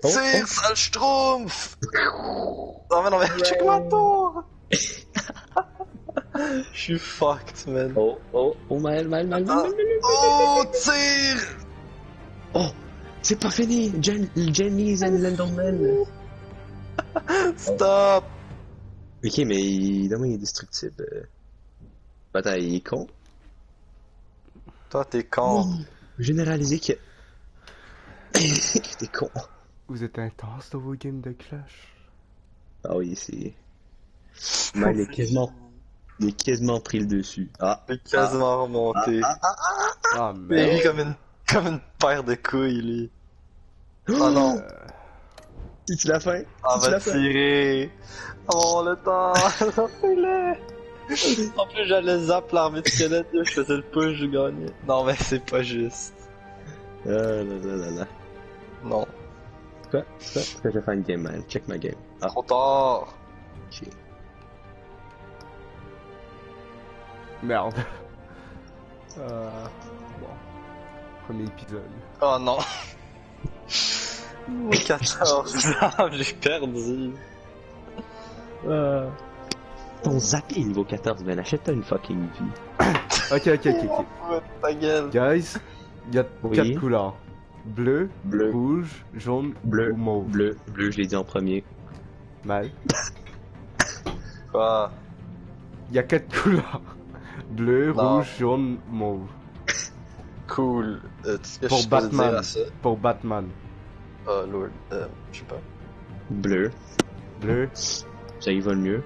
Tire, sale schtroumpf! Non mais, check ma tour! Je suis fucked, man. Mal. Oh, tire! Oh, c'est pas fini. Jenny's and Lenderman. Stop! Ok, mais il est destructible. Attends, il est con. Toi, t'es con. Généraliser que... que t'es con. Vous êtes intense dans vos games de Clash. Ah oui, c'est... Mal il est quasiment pris le dessus. Ah. Il est quasiment remonté. Ah Il merde. rit comme une paire de couilles, lui. Oh non. C'est-tu la fin? On va tirer. Oh, le temps. Fais-le. En plus, j'allais zap l'armée de squelettes, je faisais le push, je gagnais. Non, mais c'est pas juste. Ah là. Non. Quoi? Parce que je vais faire une game, man. Check ma game. Ah, Trop tard. ok. Merde. Bon. Premier épisode. Oh non. 14 j'ai perdu. Ton zappé niveau 14, man. Achète-toi une fucking vie. Ok. Ouais, ta gueule. Guys, il y a Oui. 4 couleurs. Bleu, Bleu. rouge, jaune Bleu, ou mauve. bleu, je l'ai dit en premier. Mal. Quoi? Il y a 4 couleurs. Bleu, Non. rouge, jaune, mauve. Cool. Qu'est-ce que Pour je peux dire Batman. à ça? Pour Batman. Oh lord. Je sais pas. Bleu. Bleu. Ça y va le mieux.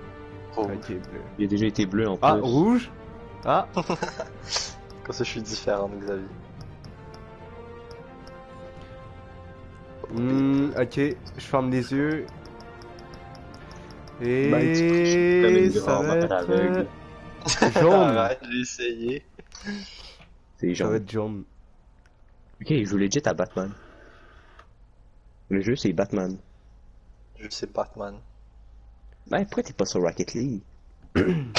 Rouge. Ok, bleu. Il a déjà été bleu en plus. Ah, rouge. Ah. Comme ça, je suis différent de Xavier. Ok, je ferme les yeux. Et Ben, tu triches comme une ça va grande aveugle. être jaune. Arrête, j'ai essayé. C'est Ça va jaune. être jaune. Ok, je joue legit à Batman. Le jeu, c'est Batman. Je sais Batman. Ben, pourquoi t'es pas sur Rocket League?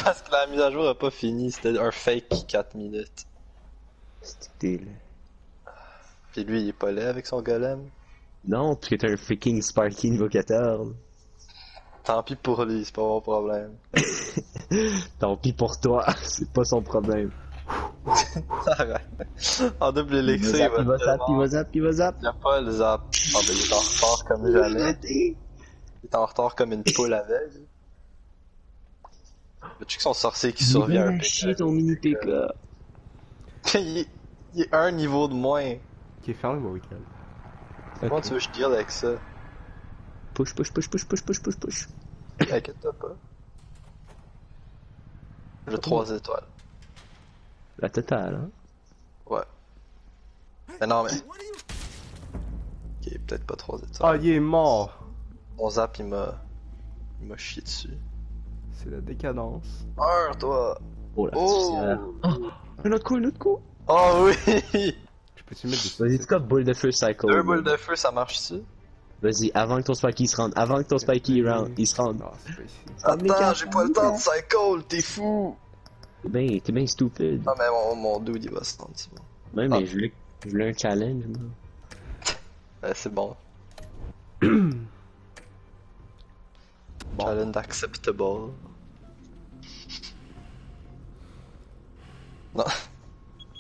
Parce que la mise à jour a pas fini, c'était un fake 4 minutes. C'était là. Puis lui, il est pas laid avec son golem. Non, parce que t'es un freaking Sparky niveau 14. Tant pis pour lui, c'est pas mon problème. Tant pis pour toi, c'est pas son problème. Arrête. En double élixir, Il va zap. Il y a pas le zap. Ah ben il est en retard comme jamais. Il est en retard comme une poule aveugle. Veux-tu que son sorcier qui survit à un chier ton mini PK. il est un niveau de moins. Qui est fermé, mon week-end. Comment tu veux que je deal avec ça? Push. Inquiète-toi pas. J'ai 3 étoiles. La totale, hein. Ouais. Mais non, mais. Ok, peut-être pas 3 étoiles. Ah, il est mort. Mon zap, il m'a chié dessus. C'est la décadence. Meurs, toi! Oh, la Oh! Un autre coup. Oh oui! Je peux-tu mettre des... Vas-y, tu cas, boule de feu cycle. 2 boules de feu, ça marche-tu? Vas-y, avant que ton Sparky se rende. Il se rende. Non, c'est pas ici. Attends, j'ai pas le temps de cycle, t'es fou! T'es bien stupide. Non, mais mon dude, il va se rendre, c'est bon. Ouais, mais je voulais un challenge, moi. C'est bon. Challenge acceptable. Non.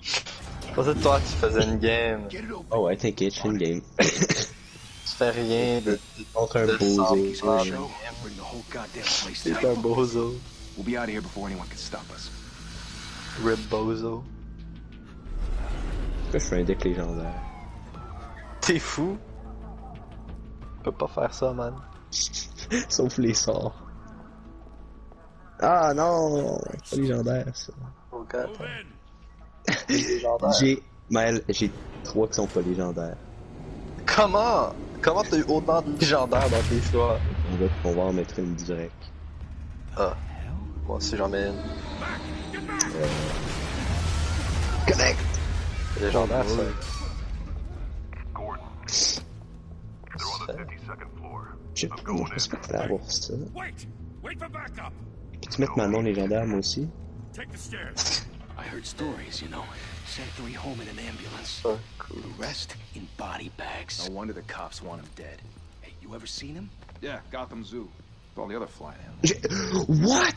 Je pensais que toi tu faisais une game. Oh ouais, t'inquiète, je fais une game. Tu fais rien de Contre un de bozo. semblable. Bring the whole goddamn place C'est down. un bozo. We'll be out of here before anyone can stop us. Rip bozo. Pourquoi je fais un deck légendaire? T'es fou? Tu peux pas faire ça, man. Sauf les sorts. Ah non! Pas légendaire, ça. Oh god. Légendaire. J'ai 3 qui sont pas légendaires. Comment? Comment t'as eu autant de légendaires dans tes choix? On va en mettre une direct. Ah. Moi aussi j'en mets une. Connect! C'est légendaire ça. Je pense pas que fallait avoir ça. Wait for backup. Peux-tu mettre ma non légendaire, moi aussi? Take the stairs. I heard stories, you know. Sent 3 home in an ambulance. Ah, cool. The rest in body bags. No wonder the cops want him dead. You ever seen him? Yeah, Gotham Zoo. With all the other flying animals. What?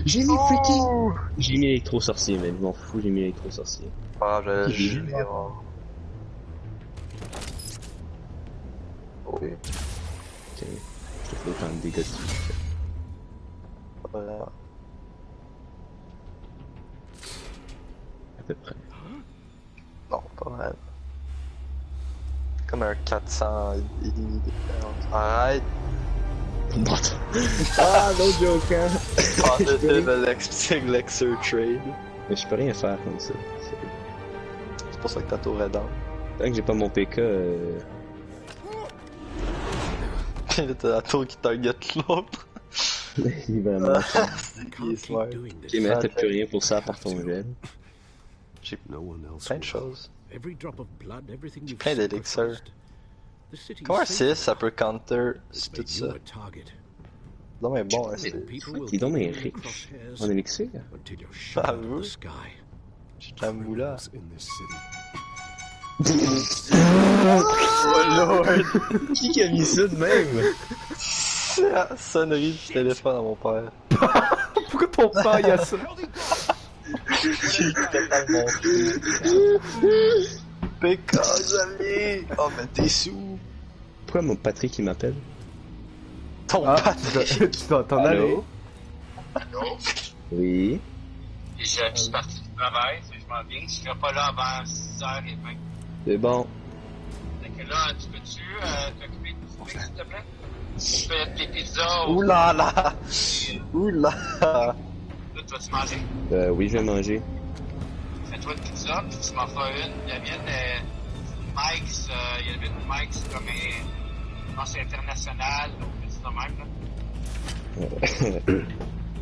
J'ai mis freaking... J'ai mis électro-sorcier, man. Je m'en fous, j'ai mis électro-sorcier. Ah, j'allais Il est geler. Oui. Ok. Je te fais autant de dégâts dessus. Voilà. À peu près. Non, pas mal. Comme un 400 et demi de différence. Arrête! Ah, no joke, hein! Positive Elixir Trade. Mais je peux rien faire comme ça. C'est pour ça que ta tour est dans. Tant que j'ai pas mon PK, Puis là, t'as la tour qui target l'autre. il va vraiment... Il est smart. Ok, mais là, t'as plus rien pour ça à part ton gel. J'ai No one else plein de will. choses. Every drop of blood, everything you've Plein d'élixirs. sacrificed. The city's Comment un safe. 6 ça peut counter It's tout made ça? you a target. Non mais bon, hein, Mais- c'est... People will Il est donc bien keep you in riche crosshairs en élixir. until you're shot out vous? of the sky. J'ai un moulin. In this city. Oh lord! Qui a mis ça de même? C'est la sonnerie du téléphone à mon père. Pourquoi ton père y a ça? J'ai totalement PK, j'allais! Oh mais t'es sous! Pourquoi mon Patrick il m'appelle? Ton Ah, Patrick! tu t'en allais? Oui. Je suis parti du travail, je m'en viens. Je serai pas là avant 6h20. C'est bon. Fait que là, tu peux-tu t'occuper du souper, s'il te plaît? Tu fais tes pizzas ou Oulala! Oulala! là, tu vas-tu manger? Oui, je vais manger. Fais-toi une pizza, puis tu m'en feras une. Il y avait une Mike's, il y avait une Mike's comme je pense international, donc c'est de même, là.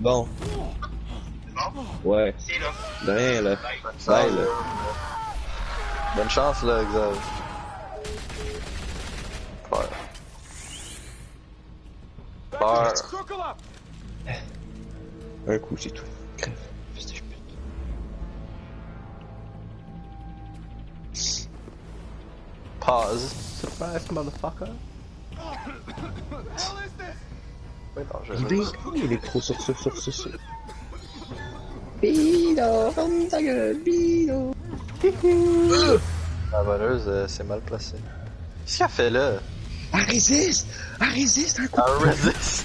Bon. C'est bon? Ouais. C'est là. De rien, là. Bye. Bye, là. Bonne chance là, Xav. Peur. Peur. Circle up! Un coup, c'est tout. Crève. Pause. Surprise, motherfucker. Oui, non, je Il est trop sur. Bino, ferme ta gueule, Bino. La voleuse, c'est mal placé. Qu'est-ce qu'elle fait là? Elle résiste, un coup. Elle résiste.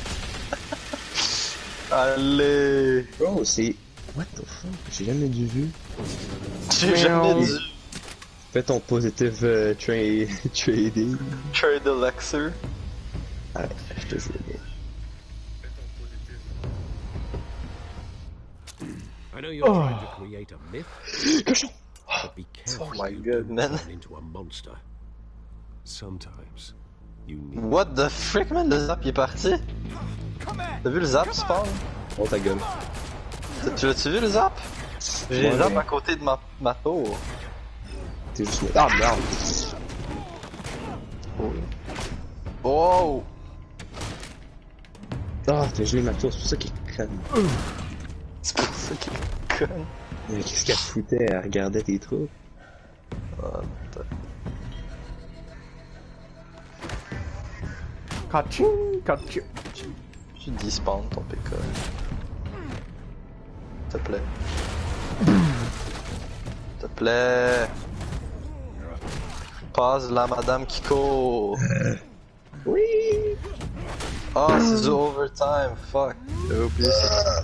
Allez. Bro, c'est... What the fuck? J'ai jamais dû vu. J'ai jamais dû Fais ton positive trading. trade Elixir. Ouais, je te jure. I know you're trying to create a myth, Cochon! but be careful Oh my you God, don't man. turn into a monster. Sometimes you need. What the frick, man? Le zap il est parti? T'as vu le zap spawn? Oh ta gueule. Tu l'as-tu vu le zap? J'ai le zap à côté de ma tour. T'es juste... Ah merde! Oh! Ah, t'as gelé ma tour, c'est pour ça qu'il est conne. C'est pour ça qu'il est con. Mais qu'est-ce qu'elle foutait? Elle regardait tes trous. Ah, putain. Catch. Tu despawn ton PK. S'il te plaît. S'il te plaît. Passe la madame qui court. Oui! Oh, c'est du overtime, fuck. J'avais oublié ça.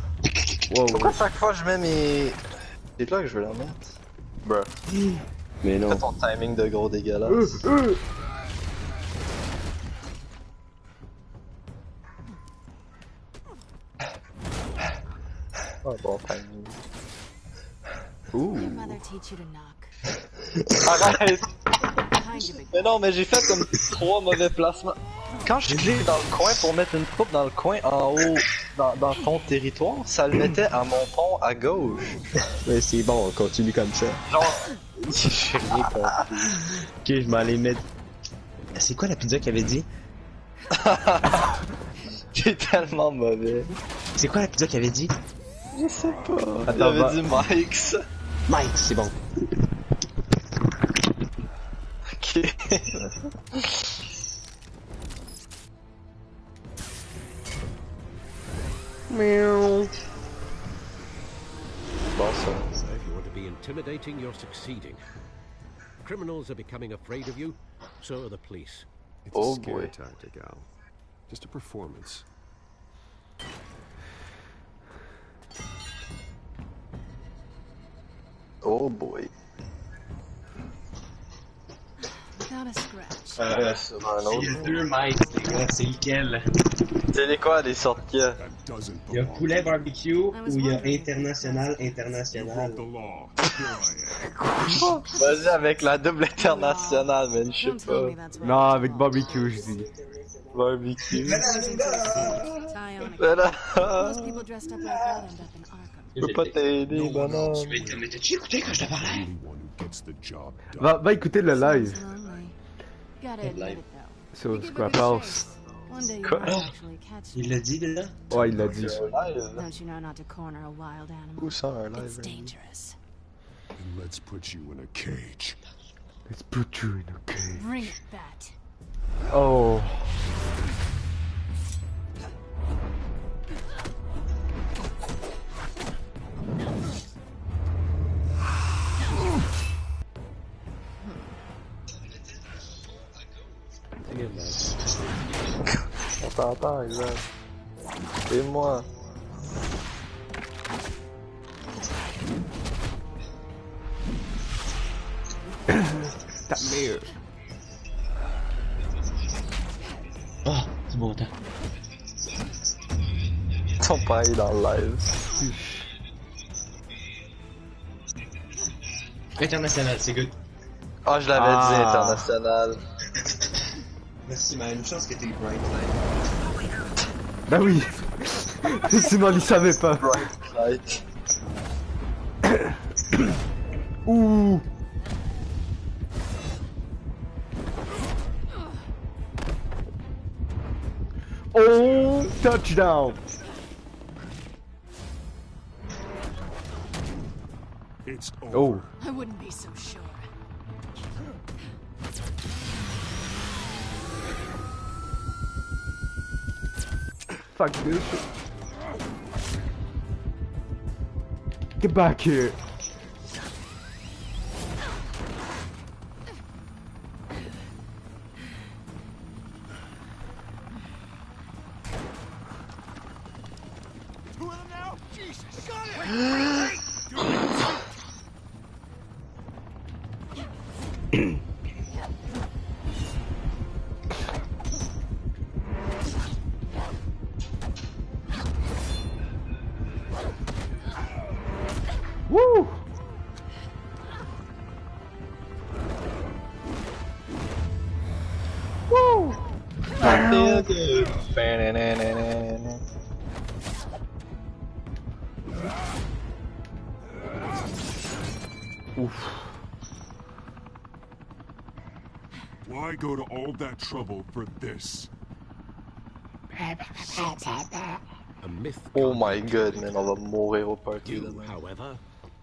Pourquoi chaque fois je mets mes... C'est là que je veux la mettre. Bruh. Mais non. Fais ton timing de gros dégueulasse. Oh, bon timing. Ouh. Your mother teach you to knock. Arrête! Behind you, big Mais non, mais j'ai fait comme 3 mauvais placements. Quand je clique dans le coin pour mettre une troupe dans le coin en haut, dans ton territoire, ça le mettait à mon pont à gauche. Mais c'est bon, on continue comme ça. Genre, j'ai rien compris. Ok, je m'en allais mettre... C'est quoi la pizza qu'il avait dit? J'ai tellement mauvais. C'est quoi la pizza qu'il avait dit? Je sais pas. Il Attends, avait dit Mike's. Mike, c'est bon. Ok. admitting you're succeeding. Criminals are becoming afraid of you, so are the police. It's a scare tactic, Al. Just a performance. Oh boy. Not a scratch. Sur un Il y a autre. 2 mics, les gars, c'est lequel? C'est les quoi, les sortes qu'il y a? Il y a poulet barbecue ou il y a international. Vas-y avec la double internationale, man, je sais pas. Non, avec barbecue, je dis. Barbecue. Most people dressed up like that end up in Arkham. Je peux pas t'aider, banane. T'as-tu écouté quand je te parlais? Va écouter le live Gotta admit it though. sur Scrap House. One day you Quoi? might actually catch me. Il l'a dit déjà? Ouais, il l'a dit. Don't you know not to corner a wild animal? Où ça, un live? It's dangerous. And let's put you in a cage. Let's put you in a cage. Bring it back. Oh. On t'entend, exact. Et moi. Ta mère. Oh, c'est bon temps. Ils sont pareils dans le live. International, c'est good. Ah, je l'avais dit, international. Merci, man. Une chance que t'es bright light. Bah oui. Sinon, il savait pas. Bright light. Ouh. Oh, touchdown. It's over. Oh. I wouldn't be so sure. Fuck this. Get back here. Two of them now? Jesus, got it! Woo. Woo. I feel good. Oof. Why go to all that trouble for this? A myth. Oh my god, man, on va mourir au party You, demain. however,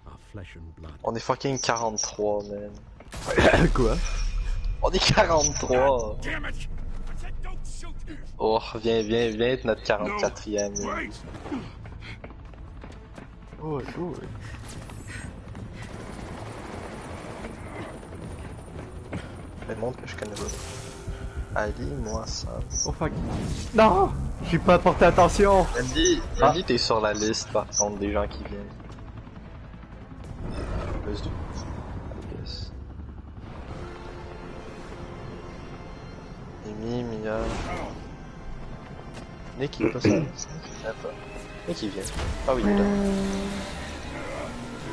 are flesh and blood. On est fucking 43, man. Quoi? On est 43. Damn it! I said don't shoot! Oh, viens être notre 44e. No, man. wait! Oh, oh. Mais montre que je connais pas. Ali, moi, ça. Oh fuck. Non! J'ai pas porté attention. Andy, t'es sur la liste par contre des gens qui viennent. Let's do. I guess. Amy, Mia. Nick, il est pas sur la liste. Attends. Nick, il vient. Ah oui, il est là.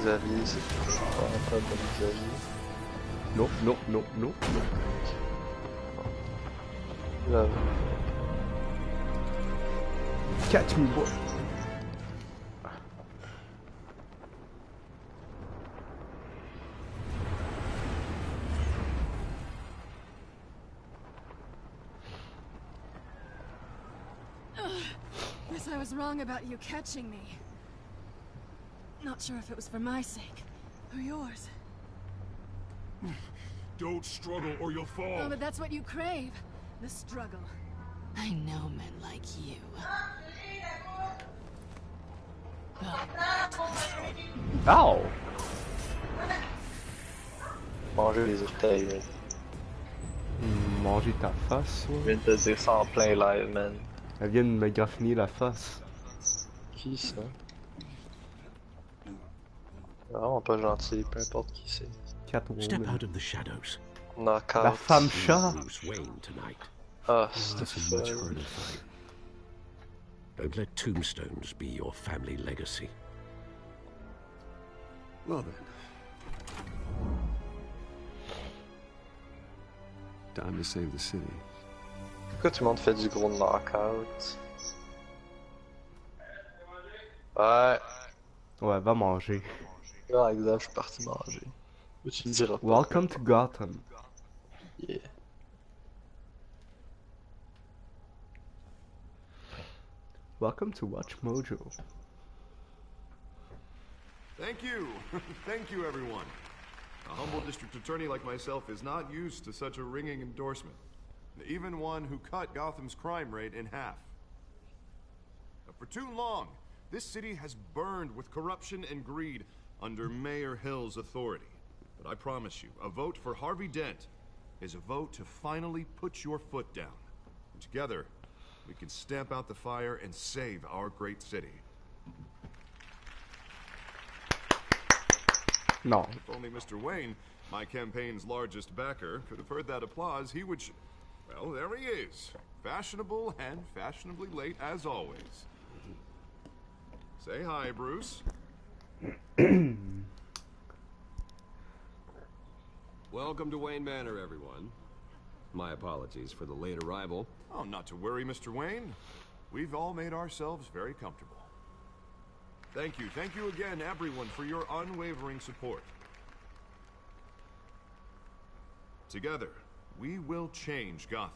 Xavier, c'est pas un peu de Xavier. Non, non, non, non. Là. Catch me, boy. Guess I was wrong about you catching me. Not sure if it was for my sake or yours. Don't struggle or you'll fall. Oh, but that's what you crave. The struggle. I know men like you. Ow! Manger les orteils, man. Manger ta face, Je ouais. viens de te dire ça en plein live, man. Elle vient de me graffiner la face. Qui ça? Vraiment pas gentil, peu importe qui c'est. Step Catwoman. out of the shadows. Knockout. La femme chat. Bruce Wayne tonight. Ah, c'est That's a much ça. harder fight. Don't let tombstones be your family legacy. Well then. Time to save the city. Pourquoi tout le monde fait du gros knockout? Ouais. Ouais, va manger. Par exemple, je suis parti manger. Mais tu le diras pas. Welcome to Gotham. Yeah. Welcome to Watch Mojo. Thank you. Thank you, everyone. A humble district attorney like myself is not used to such a ringing endorsement. Even one who cut Gotham's crime rate in half. For too long, this city has burned with corruption and greed under Mayor Hill's authority. But I promise you, a vote for Harvey Dent is a vote to finally put your foot down. And together, we can stamp out the fire and save our great city. Non. If only Mr. Wayne, my campaign's largest backer, could have heard that applause, he would... Well, there he is. Fashionable and fashionably late as always. Say hi, Bruce. Welcome to Wayne Manor, everyone. My apologies for the late arrival. Oh, not to worry, Mr. Wayne. We've all made ourselves very comfortable. Thank you again, everyone, for your unwavering support. Together, we will change Gotham.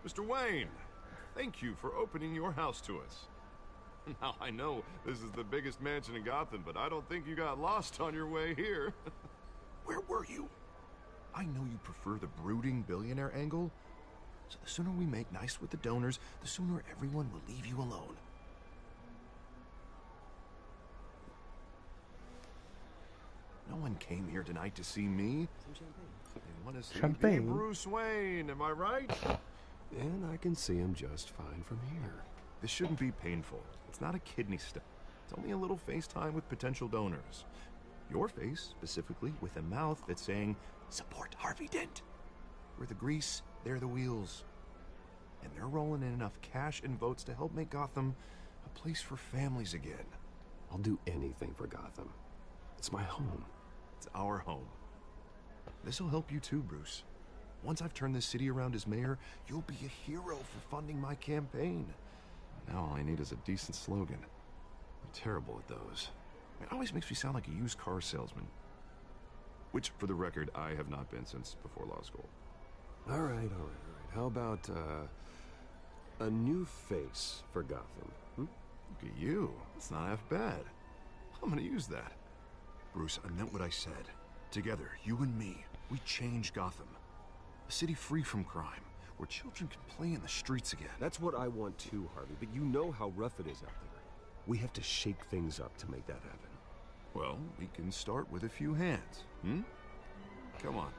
Mr. Wayne, thank you for opening your house to us. Now, I know this is the biggest mansion in Gotham, but I don't think you got lost on your way here. Where were you? I know you prefer the brooding billionaire angle, so the sooner we make nice with the donors, the sooner everyone will leave you alone. No one came here tonight to see me. They want to see Champagne. the Bruce Wayne, am I right? And I can see him just fine from here. This shouldn't be painful. It's not a kidney stone. It's only a little FaceTime with potential donors. Your face, specifically, with a mouth that's saying, support Harvey Dent. We're the grease, they're the wheels. And they're rolling in enough cash and votes to help make Gotham a place for families again. I'll do anything for Gotham. It's my home. It's our home. This'll help you too, Bruce. Once I've turned this city around as mayor, you'll be a hero for funding my campaign. Now all I need is a decent slogan. I'm terrible at those. It always makes me sound like a used car salesman. Which, for the record, I have not been since before law school. All right. How about, a new face for Gotham? Look at you. That's not half bad. I'm gonna use that. Bruce, I meant what I said. Together, you and me, we change Gotham. A city free from crime, where children can play in the streets again. That's what I want too, Harvey, but you know how rough it is out there. We have to shake things up to make that happen. Well, we can start with a few hands, Come on.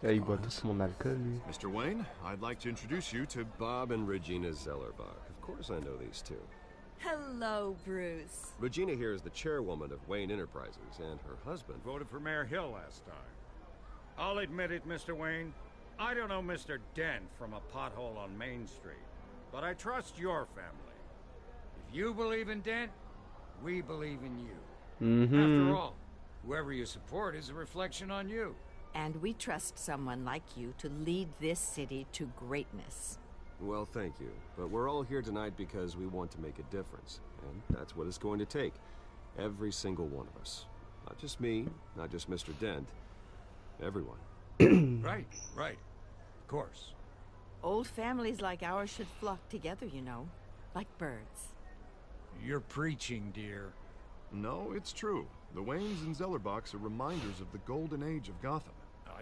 Là, il boit tout mon alcool, lui. Mr. Wayne, I'd like to introduce you to... Bob and Regina Zellerbach. Of course I know these two. Hello, Bruce. Regina here is the chairwoman of Wayne Enterprises, and her husband... Voted for Mayor Hill last time. I'll admit it, Mr. Wayne. I don't know Mr. Dent from a pothole on Main Street, but I trust your family. If you believe in Dent, we believe in you. After all, whoever you support is a reflection on you. And we trust someone like you to lead this city to greatness. Well, thank you. But we're all here tonight because we want to make a difference. And that's what it's going to take. Every single one of us. Not just me, not just Mr. Dent. Everyone. Right. Of course. Old families like ours should flock together, you know. Like birds. You're preaching, dear. No, it's true. The Waynes and Zellerbachs are reminders of the golden age of Gotham.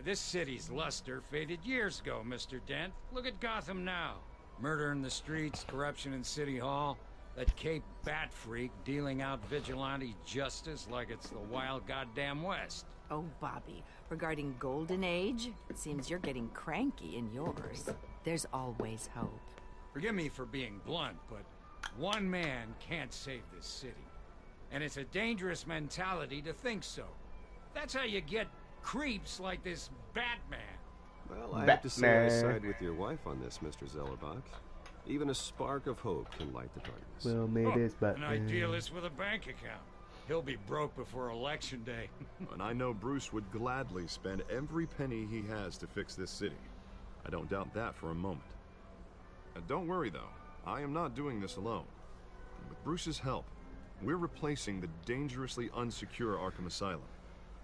This city's luster faded years ago, Mr. Dent. Look at Gotham now. Murder in the streets, corruption in City Hall, that Cape Bat freak dealing out vigilante justice like it's the wild goddamn West. Oh, Bobby, regarding Golden Age, it seems you're getting cranky in yours. There's always hope. Forgive me for being blunt, but one man can't save this city. And it's a dangerous mentality to think so. That's how you get creeps like this Batman. Well, I have to say I side with your wife on this, Mr. Zellerbach. Even a spark of hope can light the darkness. Well, maybe it's Batman. An idealist with a bank account. He'll be broke before Election Day. And I know Bruce would gladly spend every penny he has to fix this city. I don't doubt that for a moment. Don't worry, though. I am not doing this alone. With Bruce's help, we're replacing the dangerously unsecure Arkham Asylum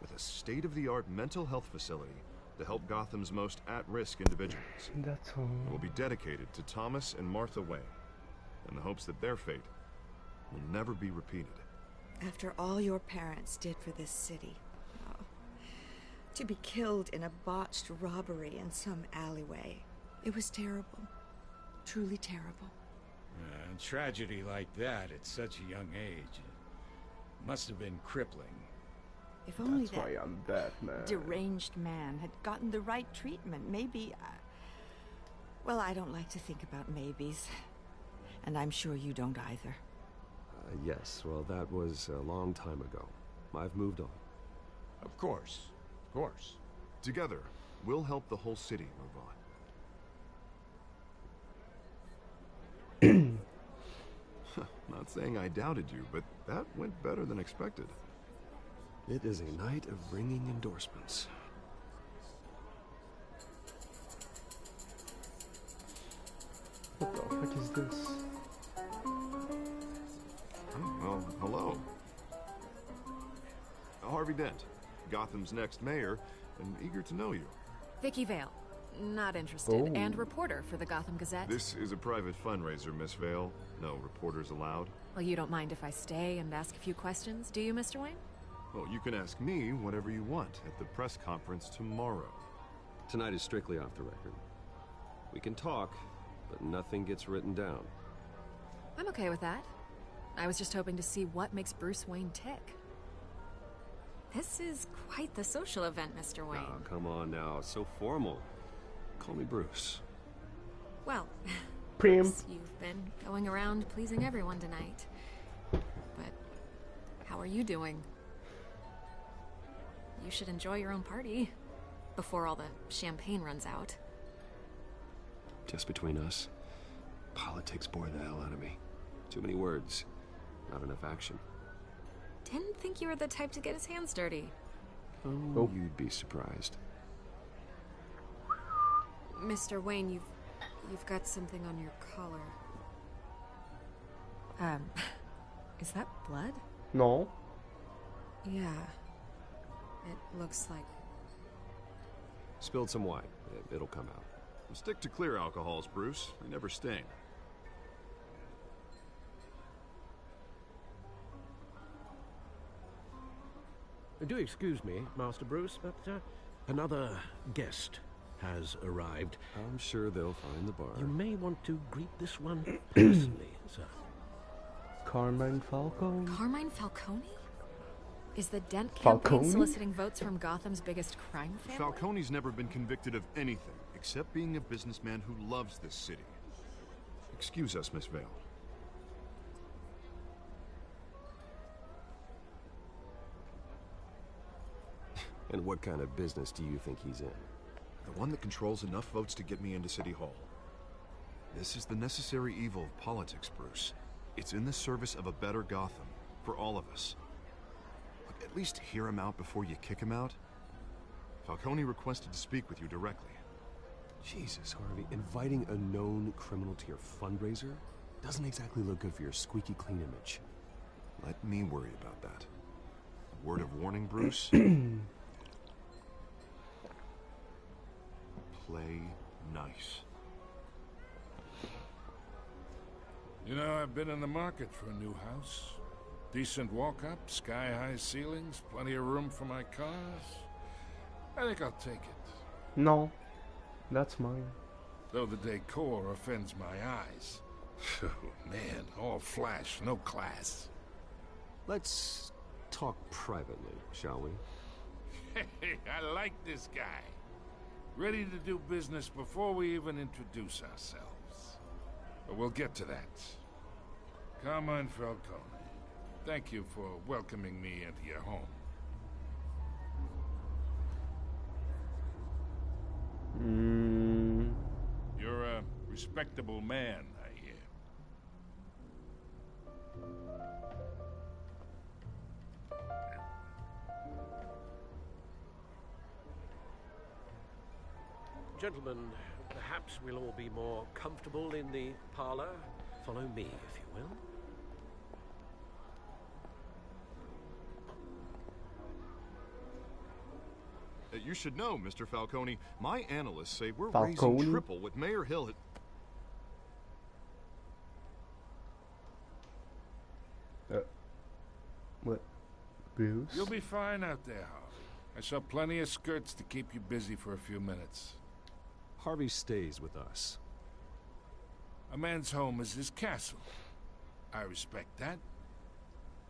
with a state-of-the-art mental health facility to help Gotham's most at-risk individuals. That's all. It will be dedicated to Thomas and Martha Wayne, in the hopes that their fate will never be repeated. After all your parents did for this city, to be killed in a botched robbery in some alleyway, it was terrible. Truly terrible. Tragedy like that at such a young age must have been crippling. If only That's why I'm Batman. deranged man had gotten the right treatment, maybe... well, I don't like to think about maybes. And I'm sure you don't either. Yes, well, that was a long time ago. I've moved on. Of course. Of course. Together, we'll help the whole city move on. Not saying I doubted you, but that went better than expected. It is a night of ringing endorsements. What the fuck is this? Oh, well, hello. Harvey Dent, Gotham's next mayor, and eager to know you. Vicky Vale. Not interested. Oh. And reporter for the Gotham Gazette. This is a private fundraiser, Miss Vale. No reporters allowed. Well, you don't mind if I stay and ask a few questions, do you, Mr. Wayne? Well, you can ask me whatever you want at the press conference tomorrow. Tonight is strictly off the record. We can talk, but nothing gets written down. I'm okay with that. I was just hoping to see what makes Bruce Wayne tick. This is quite the social event, Mr. Wayne. Oh, come on now. It's so formal. Call me Bruce. Well, Prim. Bruce, you've been going around pleasing everyone tonight. But how are you doing? You should enjoy your own party before all the champagne runs out. Just between us, politics bore the hell out of me. Too many words, not enough action. Didn't think you were the type to get his hands dirty. Oh, you'd be surprised. Mr. Wayne, you've got something on your collar. Is that blood? No. Yeah. It looks like... Spilled some wine. It'll come out. Stick to clear alcohols, Bruce. They never stain. Do excuse me, Master Bruce, but another guest has arrived. I'm sure they'll find the bar. You may want to greet this one personally, sir. Carmine Falcone? Carmine Falcone? Is the Dent campaign Falcone? soliciting votes from Gotham's biggest crime family? Falcone's never been convicted of anything except being a businessman who loves this city. Excuse us, Miss Vale. And what kind of business do you think he's in? The one that controls enough votes to get me into City Hall. This is the necessary evil of politics, Bruce. It's in the service of a better Gotham, for all of us. Look, at least hear him out before you kick him out. Falcone requested to speak with you directly. Jesus, Harvey, inviting a known criminal to your fundraiser doesn't exactly look good for your squeaky clean image. Let me worry about that. A word of warning, Bruce. Play nice. You know, I've been in the market for a new house. Decent walk-up, sky-high ceilings, plenty of room for my cars. I think I'll take it. No, that's mine. Though the decor offends my eyes. Oh, man, all flash, no class. Let's talk privately, shall we? Hey, I like this guy. Ready to do business before we even introduce ourselves. But we'll get to that. Carmine Falcone, thank you for welcoming me into your home. You're a respectable man, I hear. Gentlemen, perhaps we'll all be more comfortable in the parlor. Follow me, if you will. You should know, Mr. Falcone, my analysts say we're Falcone? raising triple with Mayor Hill. What? Bruce? You'll be fine out there, Harvey. I saw plenty of skirts to keep you busy for a few minutes. Harvey stays with us. A man's home is his castle. I respect that.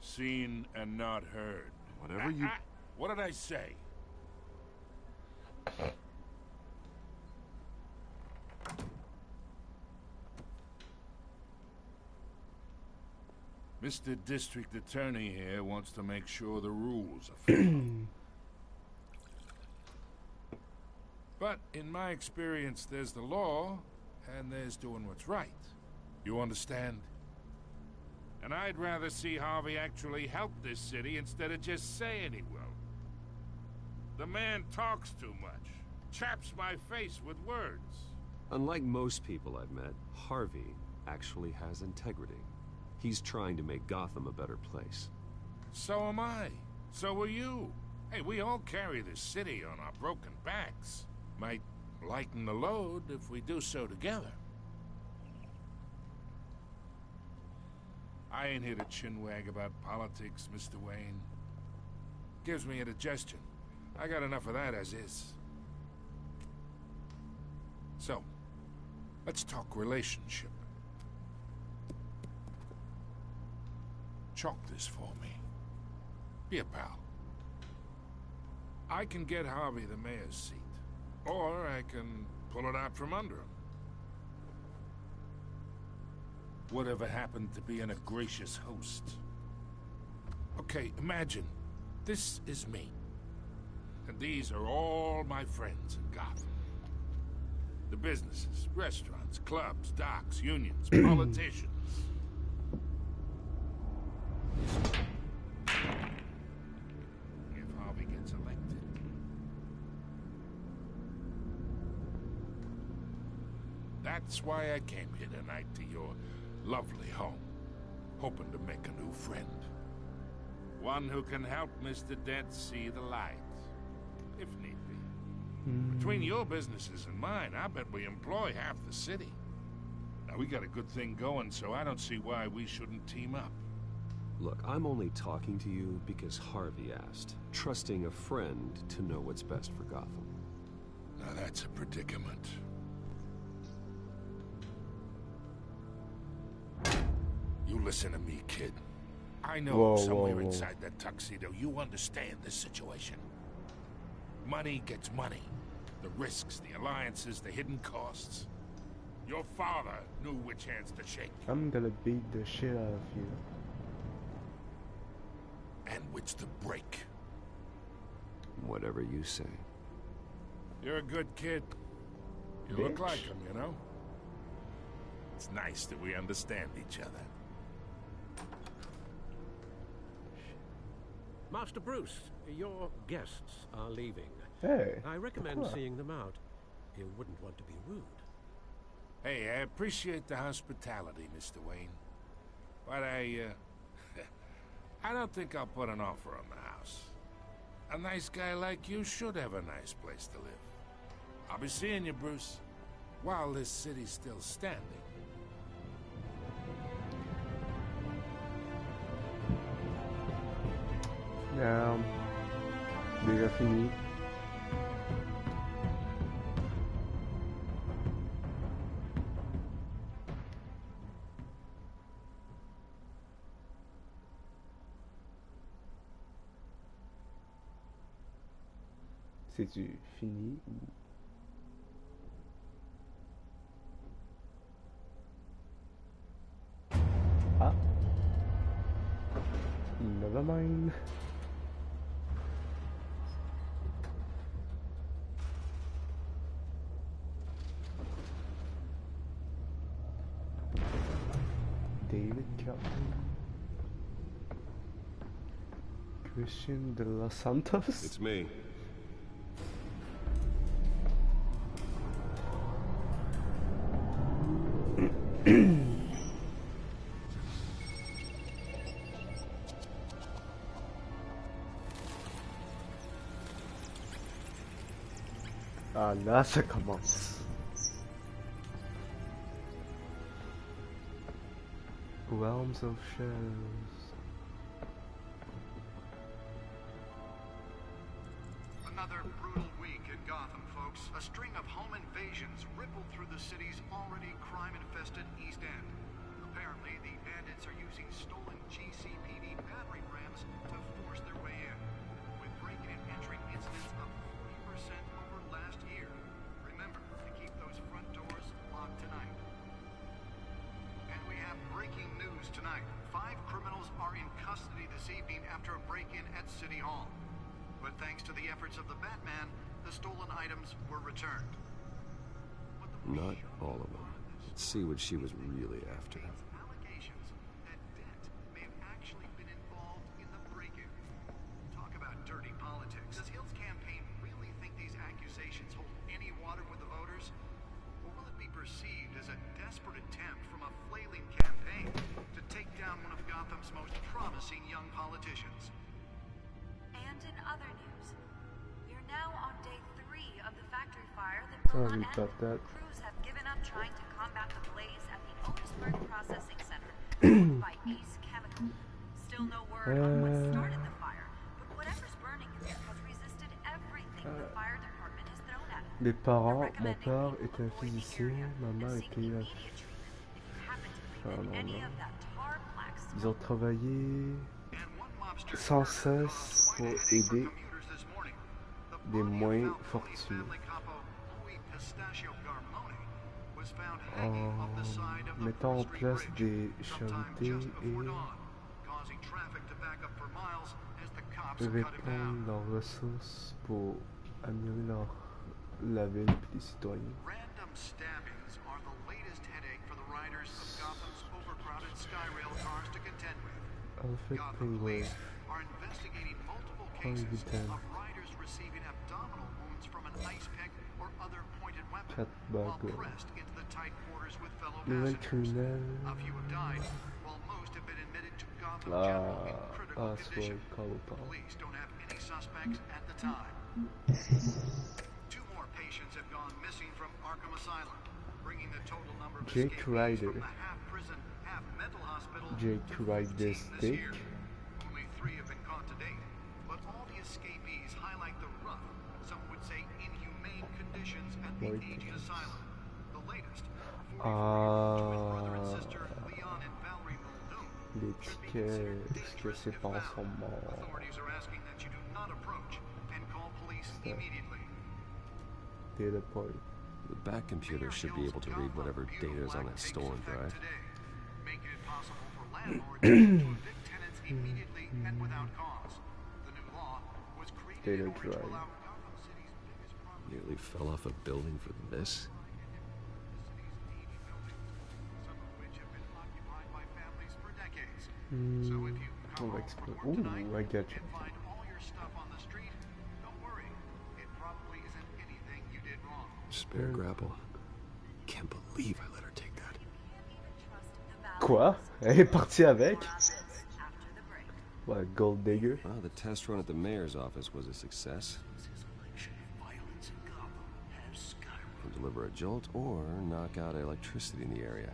Seen and not heard. Whatever you... What did I say? Mr. District Attorney here wants to make sure the rules are followed. But in my experience, there's the law, and there's doing what's right. You understand? And I'd rather see Harvey actually help this city instead of just saying he will. The man talks too much, chaps my face with words. Unlike most people I've met, Harvey actually has integrity. He's trying to make Gotham a better place. So am I. So are you. Hey, we all carry this city on our broken backs. Might lighten the load if we do so together. I ain't here to chinwag about politics, Mr. Wayne. Gives me indigestion. I got enough of that as is. So, let's talk relationship. Chalk this for me. Be a pal. I can get Harvey the mayor's seat, or I can pull it out from under him. Whatever happened to being a gracious host? Okay, imagine, this is me. And these are all my friends in Gotham. The businesses, restaurants, clubs, docks, unions, politicians. If Harvey gets elected. That's why I came here tonight to your lovely home, hoping to make a new friend. One who can help Mr. Dent see the light, if need be. Between your businesses and mine, I bet we employ half the city. Now, we got a good thing going, so I don't see why we shouldn't team up. Look, I'm only talking to you because Harvey asked, trusting a friend to know what's best for Gotham. Now that's a predicament. You listen to me, kid. I know somewhere inside that tuxedo you understand this situation. Money gets money. The risks, the alliances, the hidden costs. Your father knew which hands to shake. I'm gonna beat the shit out of you. And which to break. Whatever you say. You're a good kid. You look like him, you know? It's nice that we understand each other. Master Bruce, your guests are leaving. Hey. I recommend seeing them out. You wouldn't want to be rude. Hey, I appreciate the hospitality, Mr. Wayne. But I don't think I'll put an offer on the house. A nice guy like you should have a nice place to live. I'll be seeing you, Bruce, while this city's still standing. Merde. Déjà fini. C'est-tu fini ou... Ah. Never mind. David Captain. Christian de los Santos. It's me. Ah là, ça commence. Realms of Shadows. Another brutal week in Gotham, folks. A string of home invasions rippled through the city's already crime-infested East End. Apparently, the bandits are using stolen GCPD battering rams to force their way in, with breaking and entering incidents up 40% over last year. Remember to keep those front doors locked tonight. And we have breaking news tonight. 5 criminals are in custody this evening after a break-in at City Hall. But thanks to the efforts of the Batman, the stolen items were returned. Not all of them. Let's see what she was really after. Allegations that Dent may have actually been involved in the break-in. Talk about dirty politics. Does Hill's campaign really think these accusations hold any water with the voters? Or will it be perceived as a desperate attempt from a flailing campaign to take down one of Gotham's most promising young politicians? And in other news, we're now on day 3 of the factory fire that will not end. Crews have given up trying to combat the blaze at the Otisburg Processing Center by Ace Chemical. Still no word on what started the fire, but whatever's burning in there has resisted everything the fire department has thrown at it. Mes parents, mon père était un physicien, ma mère était... Ils ont travaillé sans cesse pour aider les moins fortunés en mettant en place des charités et répandre leurs ressources pour améliorer la ville et les citoyens. Alfred Penguin, Cat Bagger, nouvelle criminelle. Sword Colopon. Jake Ryder. Jake Ryder Stick. Only 3 have been caught to date, but all the escapees highlight the rough, some would say inhumane conditions at the aging asylum. The latest, 44-year-old brother and sister Leon and Valerie Muldoon. Les tickets, est-ce que ses parents sont morts? Authorities are asking that you do not approach and call police immediately. Data point. The back computer should be able to read whatever data is on that stolen drive. Making it possible for landlords to evict tenants immediately and without cause. The new law was created in order to allow Gotham City's biggest problem. Nearly fell off a building for this. Some of which have been occupied by families for decades. So if you come home from work tonight and find all your stuff on the street, don't worry. It probably isn't anything you did wrong. Spare grapple. Can't believe I let her take that. Quoi? Elle est partie avec? What, gold digger? Well, the test run at the mayor's office was a success. Can deliver a jolt or knock out electricity in the area.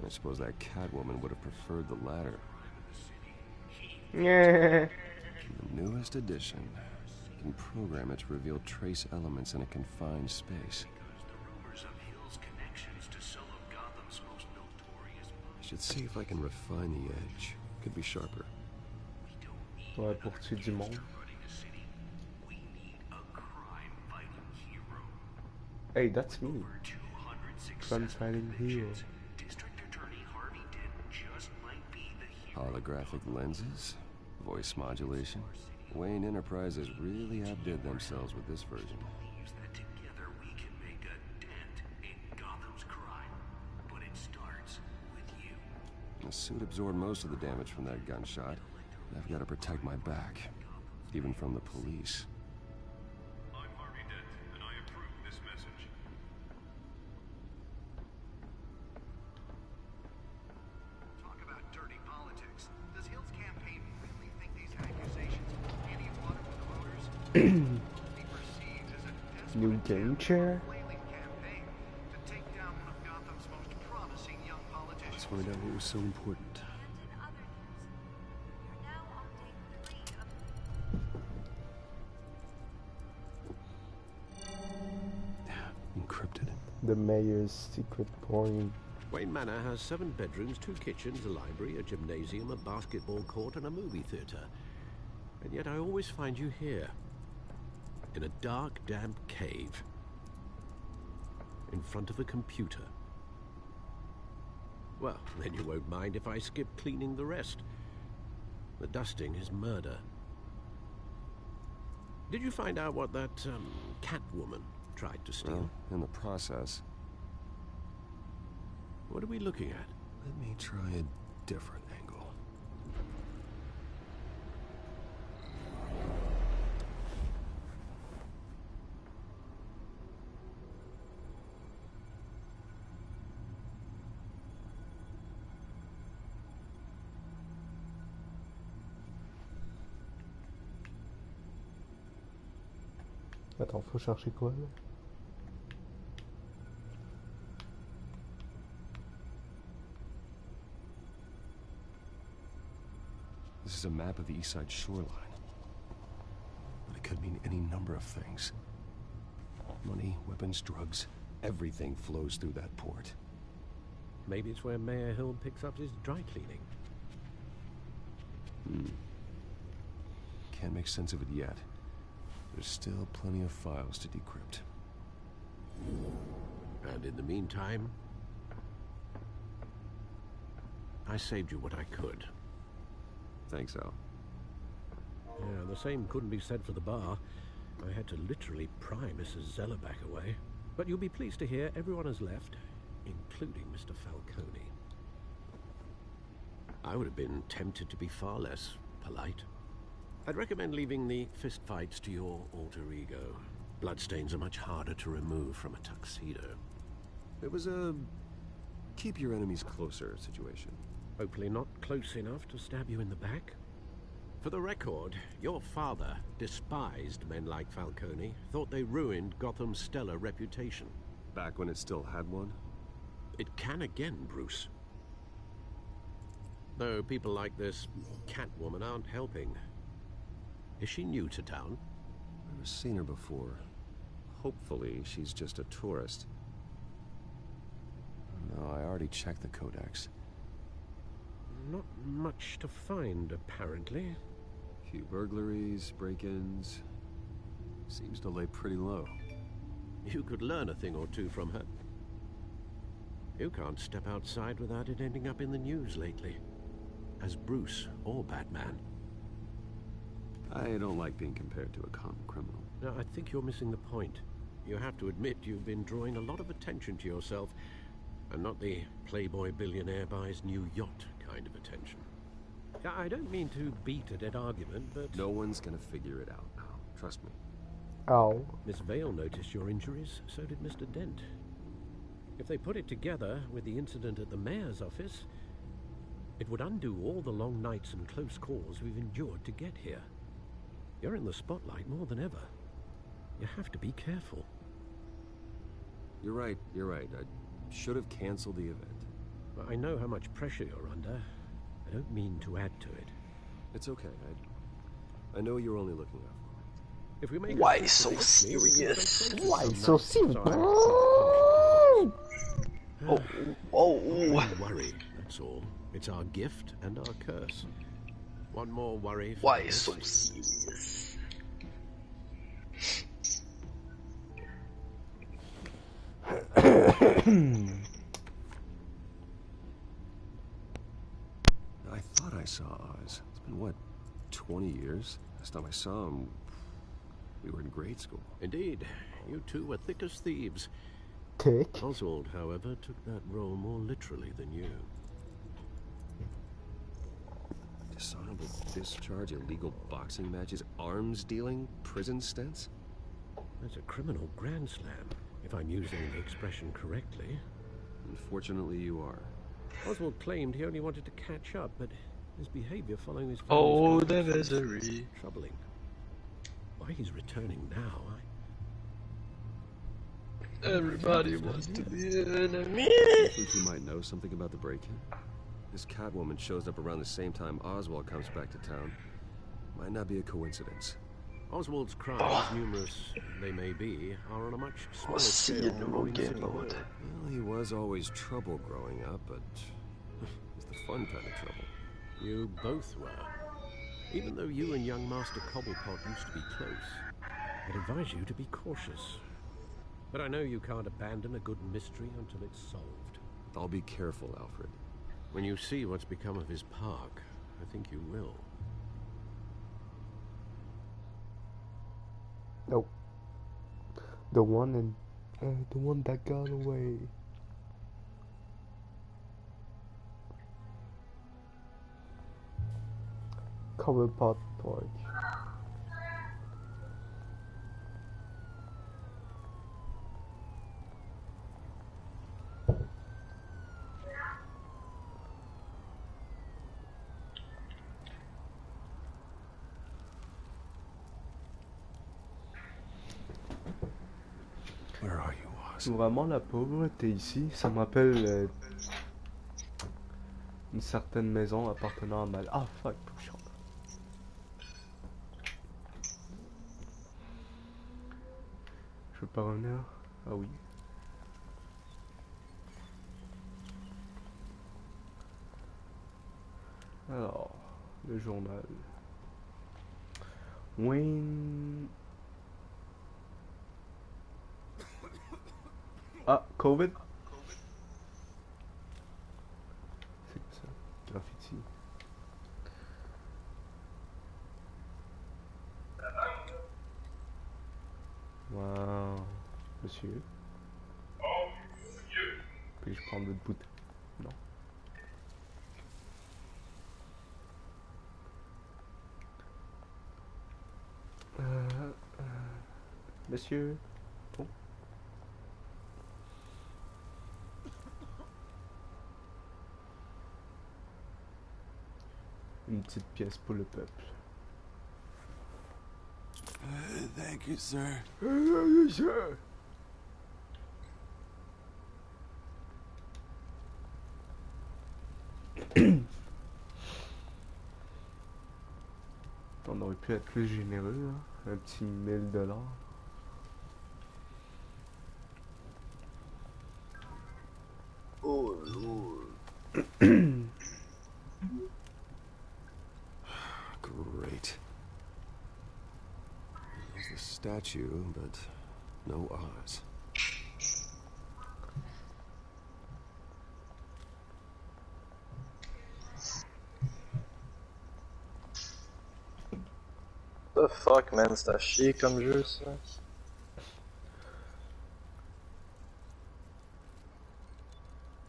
I suppose that Catwoman would have preferred the latter. Yeah. The Newest edition. You can program it to reveal trace elements in a confined space. I should see if I can refine the edge. Could be sharper. Ouais, pour tuer du monde. Hey, that's me. Crime fighting hero. Holographic lenses, voice modulation. Wayne Enterprises really outdid themselves with this version. The suit absorbed most of the damage from that gunshot. I've got to protect my back, even from the police. I'm Harvey Dent, and I approve this message. Talk about dirty politics. Does Hill's campaign really think these accusations hold any water with the voters? He perceived as a desperate New game chair? flailing campaign to take down one of Gotham's most promising young politicians. Let's find out what was so important. Encrypted. The mayor's secret point. Wayne Manor has 7 bedrooms, 2 kitchens, a library, a gymnasium, a basketball court, and a movie theater. And yet I always find you here. In a dark, damp cave. In front of a computer. Well, then you won't mind if I skip cleaning the rest. The dusting is murder. Did you find out what that, Catwoman tried to steal? Well, in the process. What are we looking at? Let me try a different angle. Attends, faut chercher quoi là? This is a map of the East Side shoreline. But it could mean any number of things. Money, weapons, drugs, everything flows through that port. Maybe it's where Mayor Hill picks up his dry cleaning. Can't make sense of it yet. There's still plenty of files to decrypt. And in the meantime, I saved you what I could. Thanks, Al. Yeah, the same couldn't be said for the bar. I had to literally pry Mrs. Zellerback away. But you'll be pleased to hear everyone has left, including Mr. Falcone. I would have been tempted to be far less polite. I'd recommend leaving the fistfights to your alter ego. Bloodstains are much harder to remove from a tuxedo. It was a keep your enemies closer situation. Hopefully not close enough to stab you in the back. For the record, your father despised men like Falcone, thought they ruined Gotham's stellar reputation. Back when it still had one? It can again, Bruce. Though people like this Catwoman aren't helping. Is she new to town? I've never seen her before. Hopefully, she's just a tourist. No, I already checked the codex. Not much to find, apparently. Few burglaries, break-ins. Seems to lay pretty low. You could learn a thing or two from her. You can't step outside without it ending up in the news lately. As Bruce or Batman. I don't like being compared to a common criminal. No, I think you're missing the point. You have to admit you've been drawing a lot of attention to yourself, and not the playboy billionaire buys new yacht kind of attention. I don't mean to beat a dead argument, but... No one's gonna figure it out now. Trust me. Ow. Miss Vale noticed your injuries, so did Mr. Dent. If they put it together with the incident at the mayor's office, it would undo all the long nights and close calls we've endured to get here. You're in the spotlight more than ever. You have to be careful. You're right. I should have canceled the event. I know how much pressure you're under. I don't mean to add to it. It's okay. I know you're only looking out for me. If we make Why so serious? Why so serious? Oh. Don't worry, that's all. It's our gift and our curse. One more worry. Why so serious? I thought I saw Oz. It's been, what, 20 years? Last time I saw him, we were in grade school. Indeed. You two were thick as thieves. Thick? Oswald, however, took that role more literally than you. Dishonorable discharge, illegal boxing matches, arms dealing, prison stints? That's a criminal grand slam, if I'm using the expression correctly. Unfortunately, you are. Oswald claimed he only wanted to catch up, but his behavior following his Oh, family's the divorce is misery. troubling. Why he's returning now, Everybody wants to be an enemy. You think you might know something about the break-in? This Catwoman shows up around the same time Oswald comes back to town. Might not be a coincidence. Oswald's crimes, numerous they may be, are on a much smaller scale than Rolling City Mode. Well, he was always trouble growing up, but it's the fun kind of trouble. You both were. Even though you and young Master Cobblepot used to be close, I'd advise you to be cautious. But I know you can't abandon a good mystery until it's solved. I'll be careful, Alfred. When you see what's become of his park, I think you will. Nope. The one that got away. Cobblepot Park. Where are you, Oz? Vraiment la pauvre, t'es ici. Ça me rappelle une certaine maison appartenant à Mal. Ah fuck, push-up. Je peux pas revenir? Ah oui. Alors, le journal. Wayne. Ah, COVID? C'est quoi ça? Graffiti. Wow. Monsieur. Puis-je prendre votre bouteille? Non. Monsieur. Oh. Une petite pièce pour le peuple. Thank you, sir. Sir. On aurait pu être plus généreux, hein? Un petit 1000 $. Oh Lord. Great. There's the statue, but no Oz. The fuck, man, c'est à chier comme jeu, ça.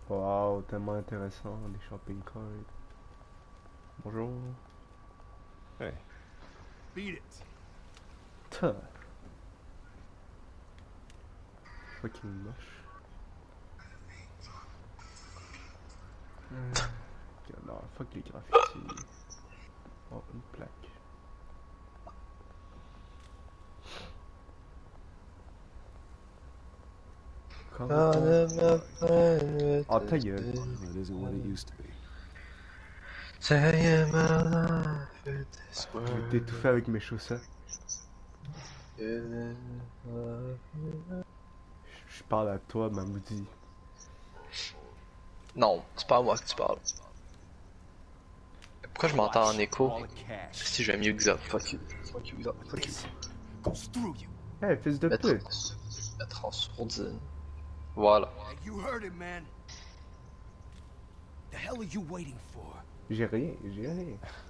Wow, tellement intéressant, les shopping cards. Bonjour. Hey. Beat it. Tuh. Fucking moche. Non, fuck les graffitis. Oh, une plaque. Oh, ta gueule. It isn't what it used to be. Say my life. Je vais t'étouffer avec mes chaussettes. Je parle à toi, Mamoudi. Non, c'est pas à moi que tu parles. Pourquoi je m'entends en écho? Si j'aime mieux que ça. Fuck you. Fuck you, fuck you. Hey, fils de pute. Mettre en sourdine. Voilà. You heard him, man. The hell are you waiting for? J'ai rien.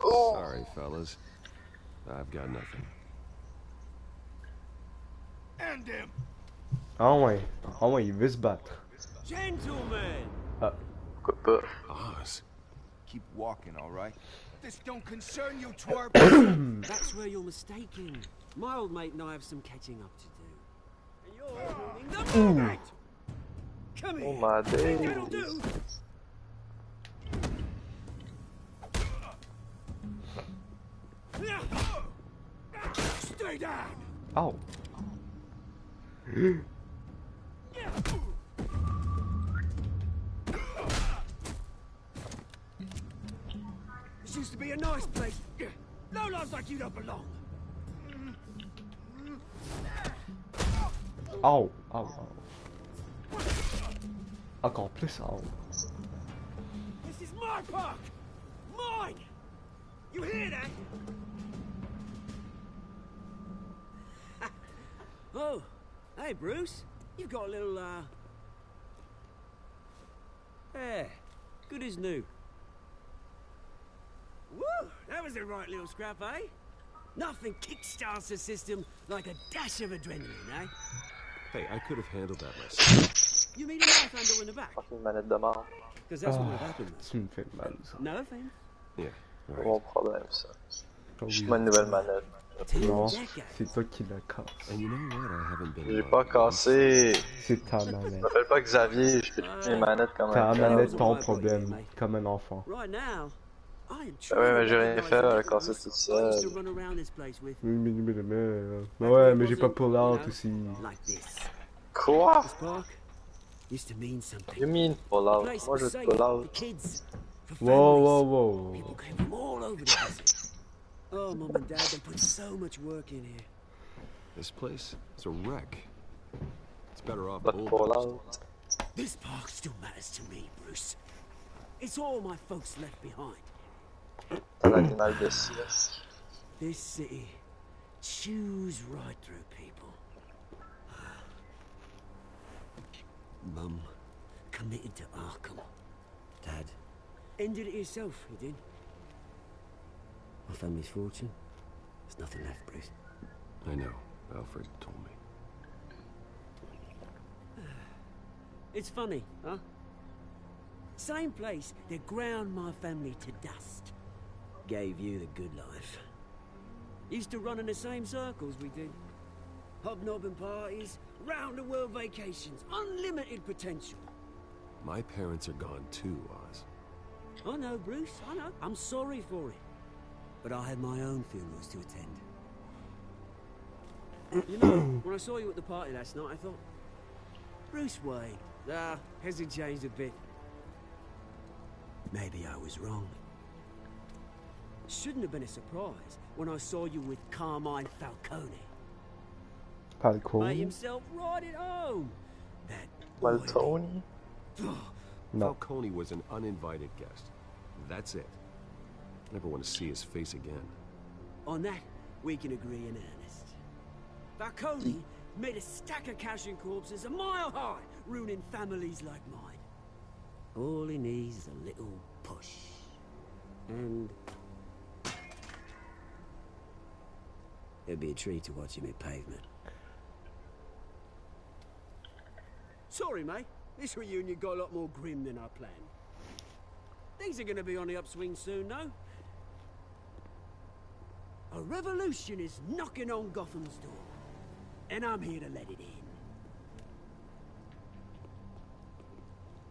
Oh. Sorry, fellas. I've got nothing. End him. Ah ouais, il veut se battre. Gentlemen. Ah. Pourquoi pas? Oz. Keep walking, all right? This don't concern you, twerp. That's where you're mistaken. My old mate and I have some catching up to do. And you're ruining the moment. Come here. Oh my days. That'll do. Stay down. Ow. This used to be a nice place. No lives like you don't belong. Ow. Encore plus ow. This is my park. Mine. You hear that? Oh, hey Bruce. You've got a little yeah, good as new. Woo! That was a right little scrap, eh? Nothing kickstarts the system like a dash of adrenaline, eh? Hey, I could have handled that myself. You mean a knife handle in the back? Fucking manette de mort. Because that's what would happen. Tu me fais mal, ça. No offense. Yeah. C'est mon problème, ça. Oh, Juste ma nouvelle manette. Non, c'est toi qui la casse. And you know what? I haven't been. J'ai pas cassé. C'est ta manette. Je m'appelle pas Xavier, je fais toutes mes manettes comme Ta un manette, ton problème, comme un enfant. Right now, I am ouais, mais j'ai rien fait, elle a cassé toute seule. Ouais, mais j'ai pas pull out aussi. Quoi? Used to mean something. You mean pull out? Moi je pull out. Whoa. People came from all over the place. Oh, Mum and Dad, they put so much work in here. This place is a wreck. It's better off But old pull house. out. This park still matters to me, Bruce. It's all my folks left behind. This city chews right through people. Mum committed to Arkham. Dad ended it himself, he did. My family's fortune, there's nothing left, Bruce. I know. Alfred told me. It's funny, huh? Same place that ground my family to dust. Gave you the good life. Used to run in the same circles we did. Hobnobbing parties, round-the-world vacations, unlimited potential. My parents are gone too, Oz. I know, Bruce, I know. I'm sorry for it. But I had my own funerals to attend. You know, when I saw you at the party last night, I thought, Bruce Wayne. Hasn't changed a bit. Maybe I was wrong. Shouldn't have been a surprise when I saw you with Carmine Falcone. Made himself right at home. That Falcone? No. Falcone was an uninvited guest. That's it. Never want to see his face again. On that, we can agree in earnest. Falcone made a stack of cash and corpses a mile high, ruining families like mine. All he needs is a little push. And it'd be a treat to watch him hit pavement. Sorry, mate. This reunion got a lot more grim than I planned. Things are gonna be on the upswing soon, no? A revolution is knocking on Gotham's door. And I'm here to let it in.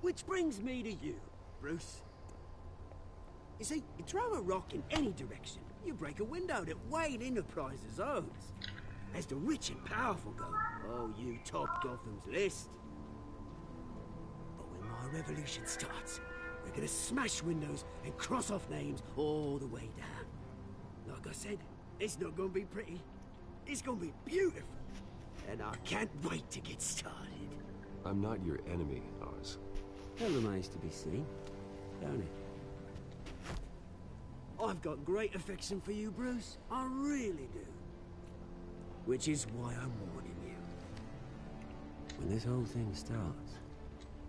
Which brings me to you, Bruce. You see, you throw a rock in any direction, you break a window that Wayne Enterprises owns. As the rich and powerful go, oh, you top Gotham's list. But when my revolution starts, we're gonna smash windows and cross off names all the way down. Like I said, it's not gonna be pretty. It's gonna be beautiful. And I can't wait to get started. I'm not your enemy, Oz. That remains to be seen, don't it? I've got great affection for you, Bruce. I really do. Which is why I'm warning you. When this whole thing starts,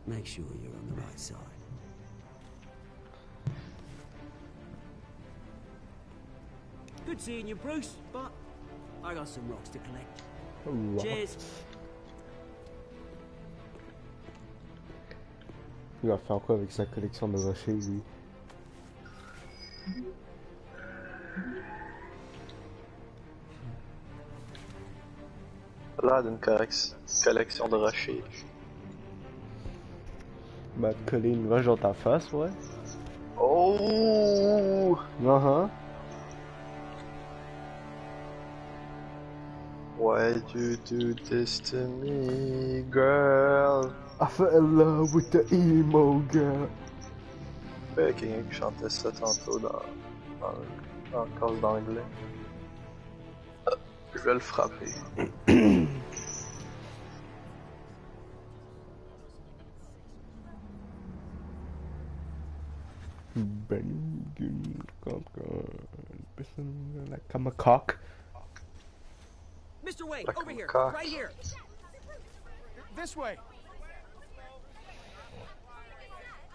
make sure you're on the right side. Good seeing you, Bruce, but I got some rocks to collect. Cheers. Il va faire quoi avec sa collection de rochers, lui? Là, d'une collection de rochers. Bah, te coller une roche dans ta face, ouais. Oh! Why you do this to me, girl? I fell in love with the emo girl. Quelqu'un qui chantait ça tantôt dans le cause d'anglais. Je vais le frapper. Comme un coq. Mr. Wayne, like over here, cock. right here. This way.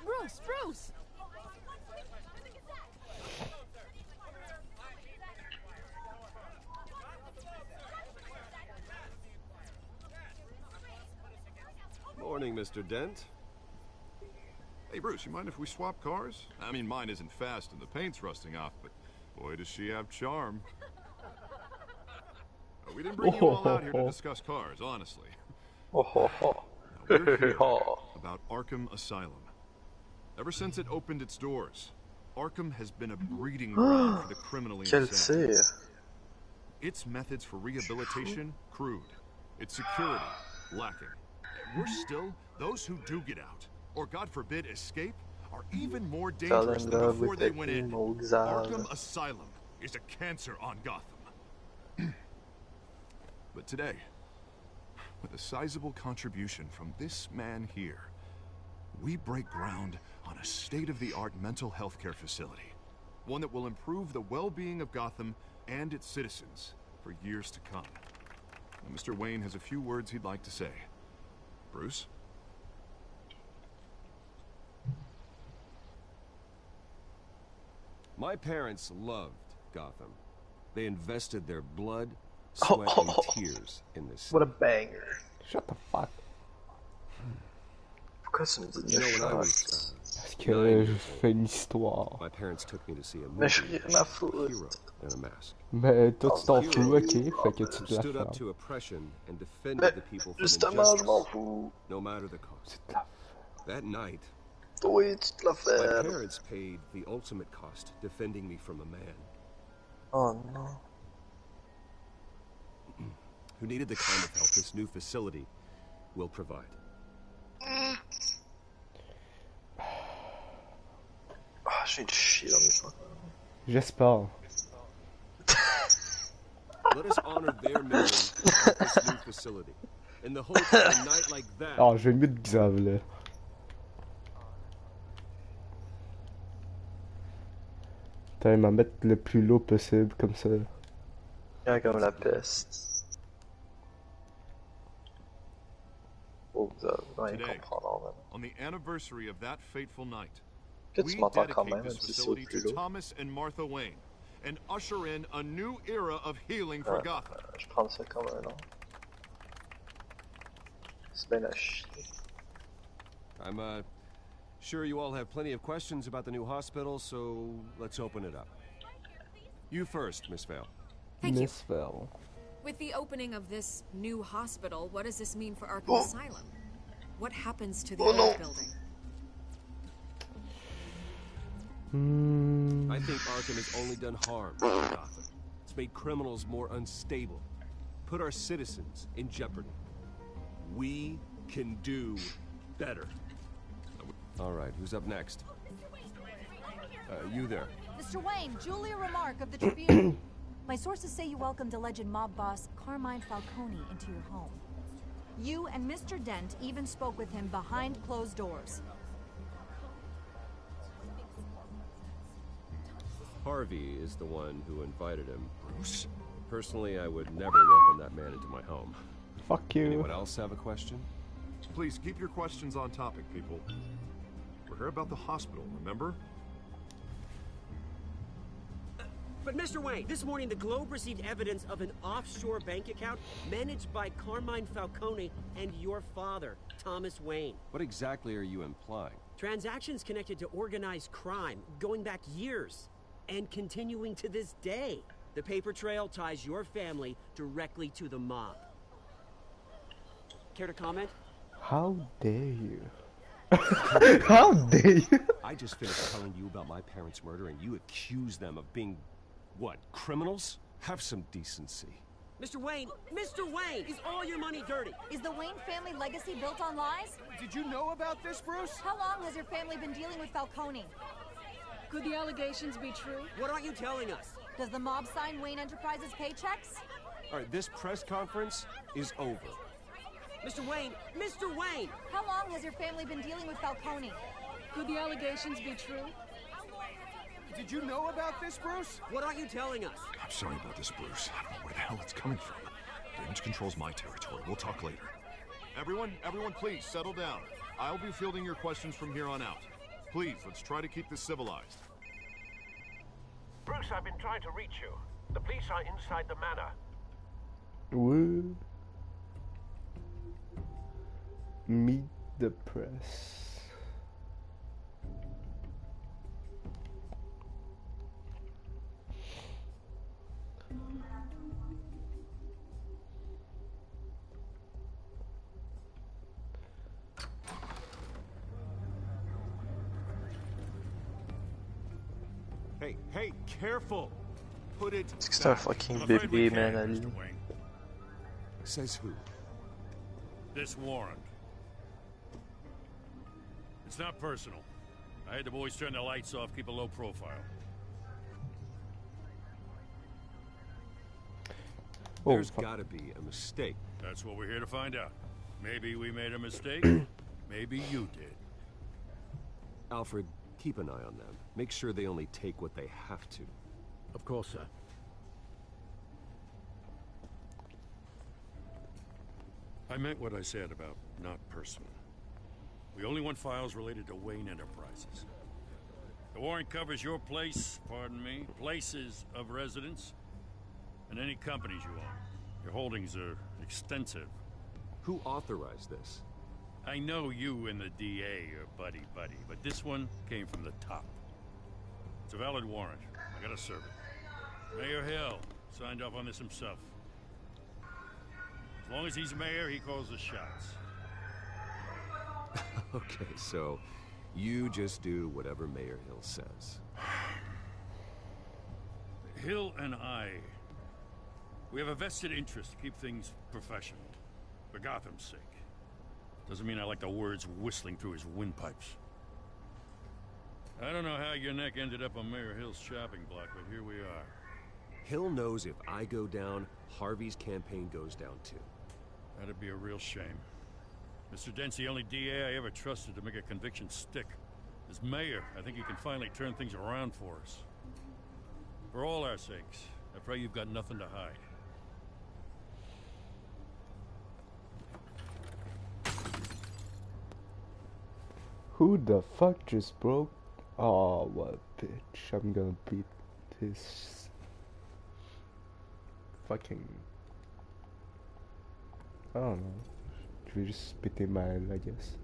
Bruce! Morning, Mr. Dent. Hey, Bruce, you mind if we swap cars? I mean, mine isn't fast and the paint's rusting off, but boy, does she have charm. We didn't bring you all out here to discuss cars, honestly. Now, we're here about Arkham Asylum. Ever since it opened its doors, Arkham has been a breeding ground for the criminally insane. Its methods for rehabilitation, crude. Its security, lacking. And worse still, those who do get out, or God forbid escape, are even more dangerous than before they went in. Arkham Asylum is a cancer on Gotham. But today, with a sizable contribution from this man here, we break ground on a state-of-the-art mental health care facility. One that will improve the well-being of Gotham and its citizens for years to come. Now, Mr. Wayne has a few words he'd like to say. Bruce? My parents loved Gotham. They invested their blood, sweat, and tears in this city. What a banger. Shut the fuck. Pourquoi tu me dis de You know, when I shut? was, Parce que je fais une histoire. my parents took me to see a movie Mais je with rien à a foutre. hero in a mask. Mais toi tu t'en Hero fous, ok? Fait que tu te la stood up fais. to oppression and defended Mais the people from justement, je m'en injustice, fous. no matter the cost. That night, Oui, tu te la my fais. parents paid the ultimate cost defending me from a man Oh non. who needed the kind of help this new facility will provide. Ah, j'ai du chier dans mes mains. J'espère. Let us honor their memory at this new facility. In the hope that a night like that. Oh, je vais le mettre grave là. Putain, il va mettre le plus low possible comme ça. Rien comme la peste. Oh, vous allez rien Today, comprendre, man. on the anniversary of that fateful night, Que we tu m'entends quand dedicate même, this même si c'est au facility plus to low. Thomas and Martha Wayne and usher in a new era of healing for Gotham. Je prends ça comme un nom. C'est bien à chier. I'm sure you all have plenty of questions about the new hospital, so let's open it up. You first, Miss Vale. Thank you. Miss Vale. With the opening of this new hospital, what does this mean for Arkham Asylum? What happens to the old building? I think Arkham has only done harm to Gotham. It's made criminals more unstable, put our citizens in jeopardy. We can do better. All right, who's up next? You there. Mr. Wayne, Julia Remark of the Tribune. My sources say you welcomed alleged mob boss Carmine Falcone into your home. You and Mr. Dent even spoke with him behind closed doors. Harvey is the one who invited him. Bruce? Personally, I would never welcome that man into my home. Fuck you. Anyone else have a question? Please keep your questions on topic, people. We're here about the hospital, remember? But Mr. Wayne, this morning the Globe received evidence of an offshore bank account managed by Carmine Falcone and your father, Thomas Wayne. What exactly are you implying? Transactions connected to organized crime going back years and continuing to this day. The paper trail ties your family directly to the mob. Care to comment? How dare you? How dare you? I just finished telling you about my parents' murder and you accuse them of being, what, criminals? Have some decency. Mr. Wayne, is all your money dirty? Is the Wayne family legacy built on lies? Did you know about this, Bruce? How long has your family been dealing with Falcone? Could the allegations be true? What aren't you telling us? Does the mob sign Wayne Enterprises paychecks? All right, this press conference is over. Mr. Wayne! How long has your family been dealing with Falcone? Could the allegations be true? Did you know about this, Bruce? What aren't you telling us? I'm sorry about this, Bruce. I don't know where the hell it's coming from. Damage control's my territory. We'll talk later. Everyone, please, settle down. I'll be fielding your questions from here on out. Please, let's try to keep this civilized. Bruce, I've been trying to reach you. The police are inside the manor. Woo. Meet the press. Hey, careful! Put it Est-ce que c'est un fucking bébé, man, Ali? Says who? This warrant. It's not personal. I had the boys turn the lights off, keep a low profile. There's gotta be a mistake. That's what we're here to find out. Maybe we made a mistake. Maybe you did. Alfred, keep an eye on them. Make sure they only take what they have to. Of course, sir. I meant what I said about not personal. We only want files related to Wayne Enterprises. The warrant covers your place, pardon me, places of residence, and any companies you own. Your holdings are extensive. Who authorized this? I know you and the DA are buddy-buddy, but this one came from the top. It's a valid warrant. I gotta serve it. Mayor Hill signed off on this himself. As long as he's mayor, he calls the shots. Okay, so you just do whatever Mayor Hill says. Hill and I, we have a vested interest to keep things professional. For Gotham's sake. Doesn't mean I like the words whistling through his windpipes. I don't know how your neck ended up on Mayor Hill's shopping block, but here we are. Hill knows if I go down, Harvey's campaign goes down too. That'd be a real shame. Mr. Dent's the only DA I ever trusted to make a conviction stick. As mayor, I think he can finally turn things around for us. For all our sakes, I pray you've got nothing to hide. Who the fuck just broke? Oh, what a bitch. I'm gonna beat this fucking... I don't know. Je vais juste péter ma haine, I guess.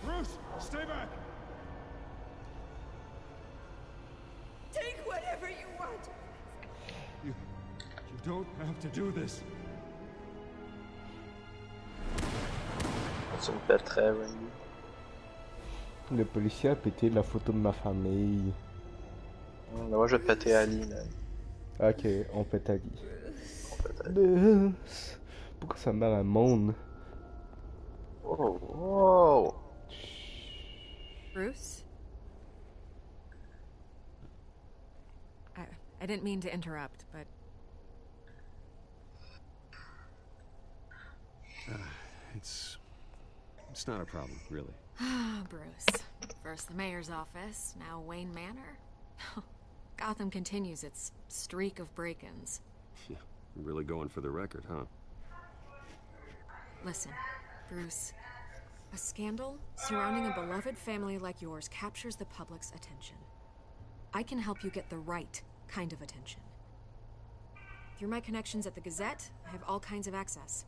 Bruce, stay back! Take whatever you want. You don't have to do this. Tu me pèterais, Randy. Le policier a pété la photo de ma famille. Moi je vais péter Ali, man. Ok, on pète Ali. Pourquoi ça me met dans le monde? Whoa, whoa. Bruce? I didn't mean to interrupt, but... It's not a problem, really. Bruce. First the mayor's office, now Wayne Manor. Gotham continues its streak of break-ins. Yeah, really going for the record, huh? Listen, Bruce. A scandal surrounding a beloved family like yours captures the public's attention. I can help you get the right kind of attention. Through my connections at the Gazette, I have all kinds of access.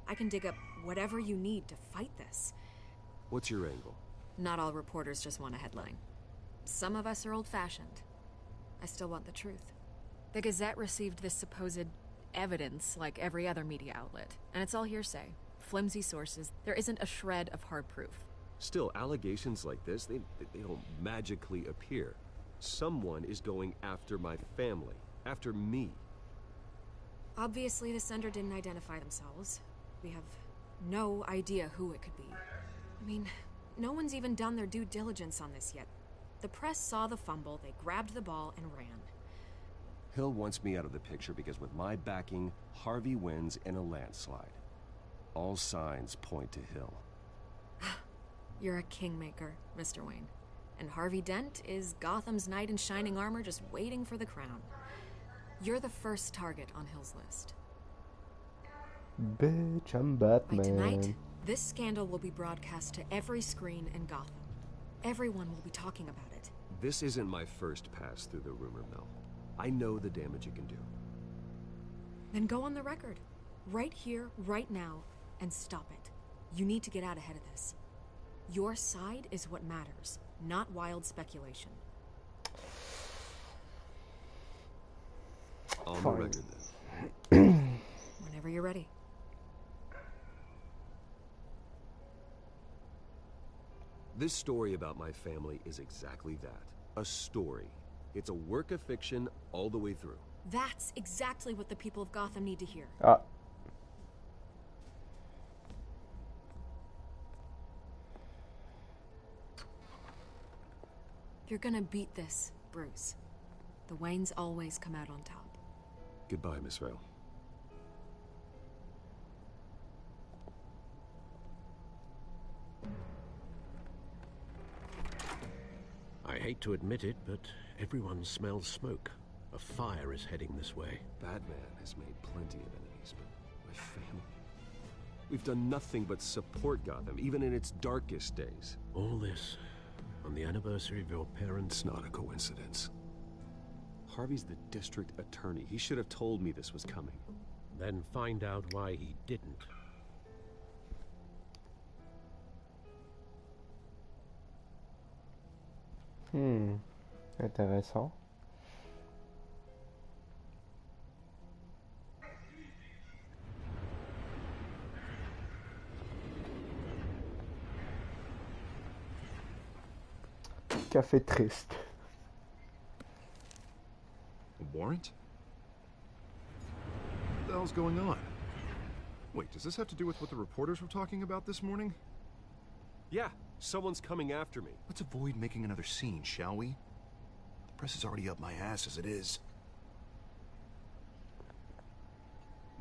I can dig up whatever you need to fight this. What's your angle? Not all reporters just want a headline. Some of us are old-fashioned. I still want the truth. The Gazette received this supposed evidence like every other media outlet, and it's all hearsay. Flimsy sources. There isn't a shred of hard proof. Still, allegations like this, they don't magically appear. Someone is going after my family, after me. Obviously, the sender didn't identify themselves. We have no idea who it could be. I mean, no one's even done their due diligence on this yet. The press saw the fumble, they grabbed the ball and ran. Hill wants me out of the picture because with my backing, Harvey wins in a landslide. All signs point to Hill. You're a kingmaker, Mr. Wayne. And Harvey Dent is Gotham's knight in shining armor just waiting for the crown. You're the first target on Hill's list. Bitch, I'm Batman. By tonight, this scandal will be broadcast to every screen in Gotham. Everyone will be talking about it. This isn't my first pass through the rumor mill. I know the damage it can do. Then go on the record. Right here, right now, and stop it. You need to get out ahead of this. Your side is what matters, not wild speculation. On the record, then. Whenever you're ready. This story about my family is exactly that. A story. It's a work of fiction all the way through. That's exactly what the people of Gotham need to hear. You're gonna beat this, Bruce. The Waynes always come out on top. Goodbye, Miss Vale. I hate to admit it, but everyone smells smoke. A fire is heading this way. Batman has made plenty of enemies, but my family... We've done nothing but support Gotham, even in its darkest days. All this on the anniversary of your parents'... It's not a coincidence. Harvey's the district attorney. He should have told me this was coming. Then find out why he didn't. Intéressant. Café triste. A warrant? What the hell's going on? Wait, does this have to do with what the reporters were talking about this morning? Yeah, someone's coming after me. Let's avoid making another scene, shall we? The press is already up my ass as it is.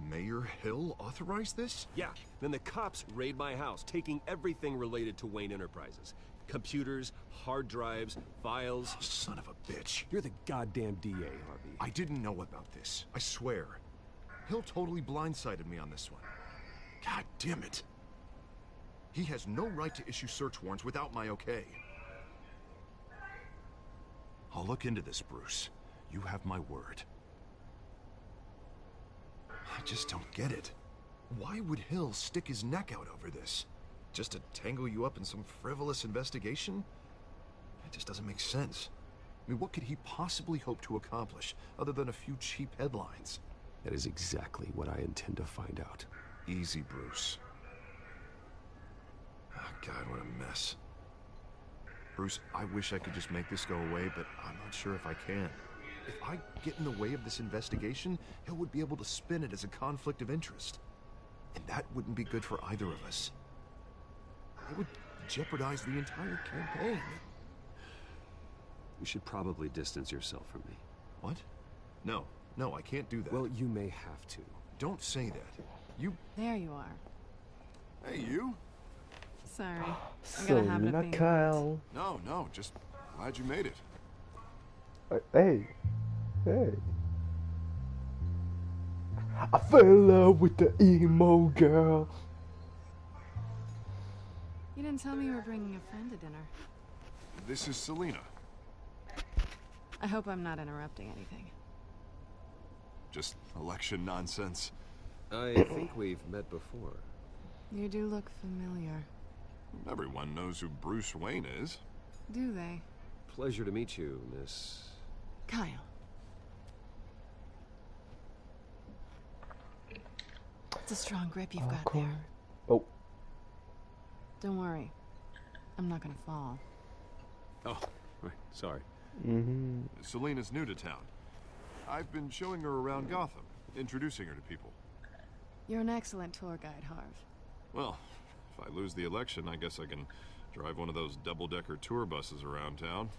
Mayor Hill authorized this? Yeah, then the cops raid my house, taking everything related to Wayne Enterprises. Computers, hard drives, files. Oh, son of a bitch. You're the goddamn DA, Harvey. I didn't know about this. I swear. Hill totally blindsided me on this one. God damn it. He has no right to issue search warrants without my okay. I'll look into this, Bruce. You have my word. I just don't get it. Why would Hill stick his neck out over this? Just to tangle you up in some frivolous investigation? It just doesn't make sense. I mean, what could he possibly hope to accomplish other than a few cheap headlines? That is exactly what I intend to find out. Easy, Bruce. Oh, God, what a mess. Bruce, I wish I could just make this go away, but I'm not sure if I can. If I get in the way of this investigation, Hill would be able to spin it as a conflict of interest. And that wouldn't be good for either of us. It would jeopardize the entire campaign. You should probably distance yourself from me. What? No, I can't do that. Well, you may have to. Don't say that. You... There you are. Hey, you? Sorry. I So, got a habit of not being Kyle. No, just glad you made it. Hey. I fell in love with the emo girl. You didn't tell me you were bringing a friend to dinner. This is Selena. I hope I'm not interrupting anything. Just election nonsense. I think we've met before. You do look familiar. Everyone knows who Bruce Wayne is. Do they? Pleasure to meet you, Miss... Kyle. It's a strong grip you've got there. Oh. Don't worry. I'm not gonna fall. Oh, right, sorry. Selena's new to town. I've been showing her around Gotham, introducing her to people. You're an excellent tour guide, Harv. Well, if I lose the election, I guess I can drive one of those double-decker tour buses around town.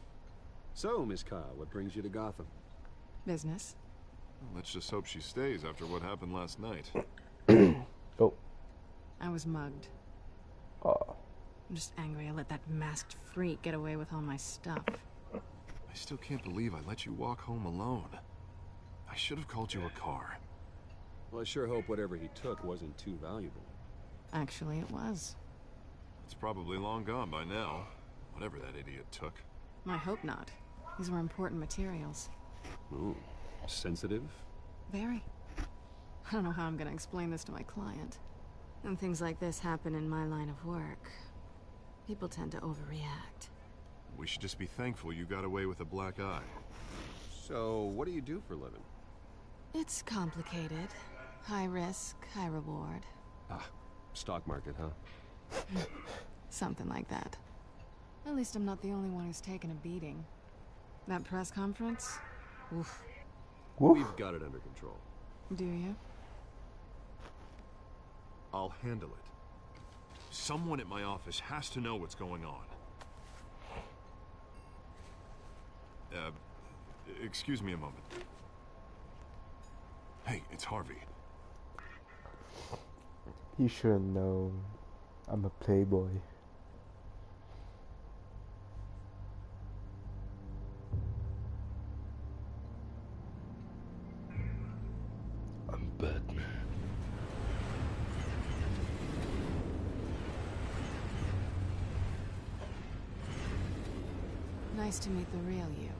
So, Miss Kyle, what brings you to Gotham? Business. Well, let's just hope she stays after what happened last night. Oh. I was mugged. Oh. I'm just angry I let that masked freak get away with all my stuff. I still can't believe I let you walk home alone. I should have called you a car. Well, I sure hope whatever he took wasn't too valuable. Actually, it was. It's probably long gone by now. Whatever that idiot took. I hope not. These were important materials. Ooh, sensitive? Very. I don't know how I'm gonna explain this to my client. When things like this happen in my line of work, people tend to overreact. We should just be thankful you got away with a black eye. So, what do you do for a living? It's complicated. High risk, high reward. Ah, stock market, huh? Something like that. At least I'm not the only one who's taken a beating. That press conference? Oof. We've got it under control. Do you? I'll handle it. Someone at my office has to know what's going on. Excuse me a moment. Hey, it's Harvey. You should know. I'm a playboy. I'm Batman. Nice to meet the real you.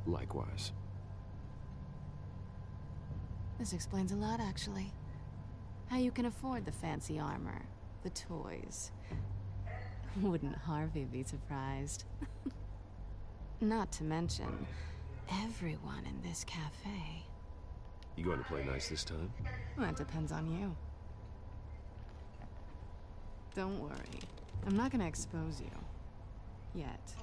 Likewise. This explains a lot, actually. How you can afford the fancy armor, the toys. Wouldn't Harvey be surprised? Not to mention, everyone in this cafe. You going to play nice this time? Well, it depends on you. Don't worry. I'm not gonna expose you. Yet.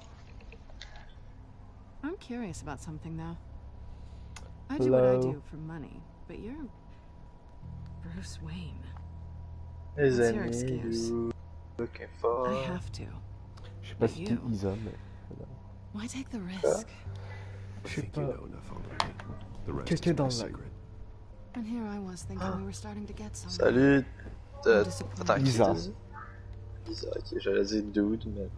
I'm curious about something, though. I do what I do for money, but you're... Bruce Wayne. Les What's your amis, excuse? looking for... I have to. Je sais pas But si you? Isa, mais... Why take the risk? Je sais You pas. know enough already. The rest Quelqu'un is dans my le secret. And here I was thinking we were starting to get somewhere. Salut. I'm disappointed. Attends, qui Isa. t'a dit? Isa, ok, j'allais dire dude, mais...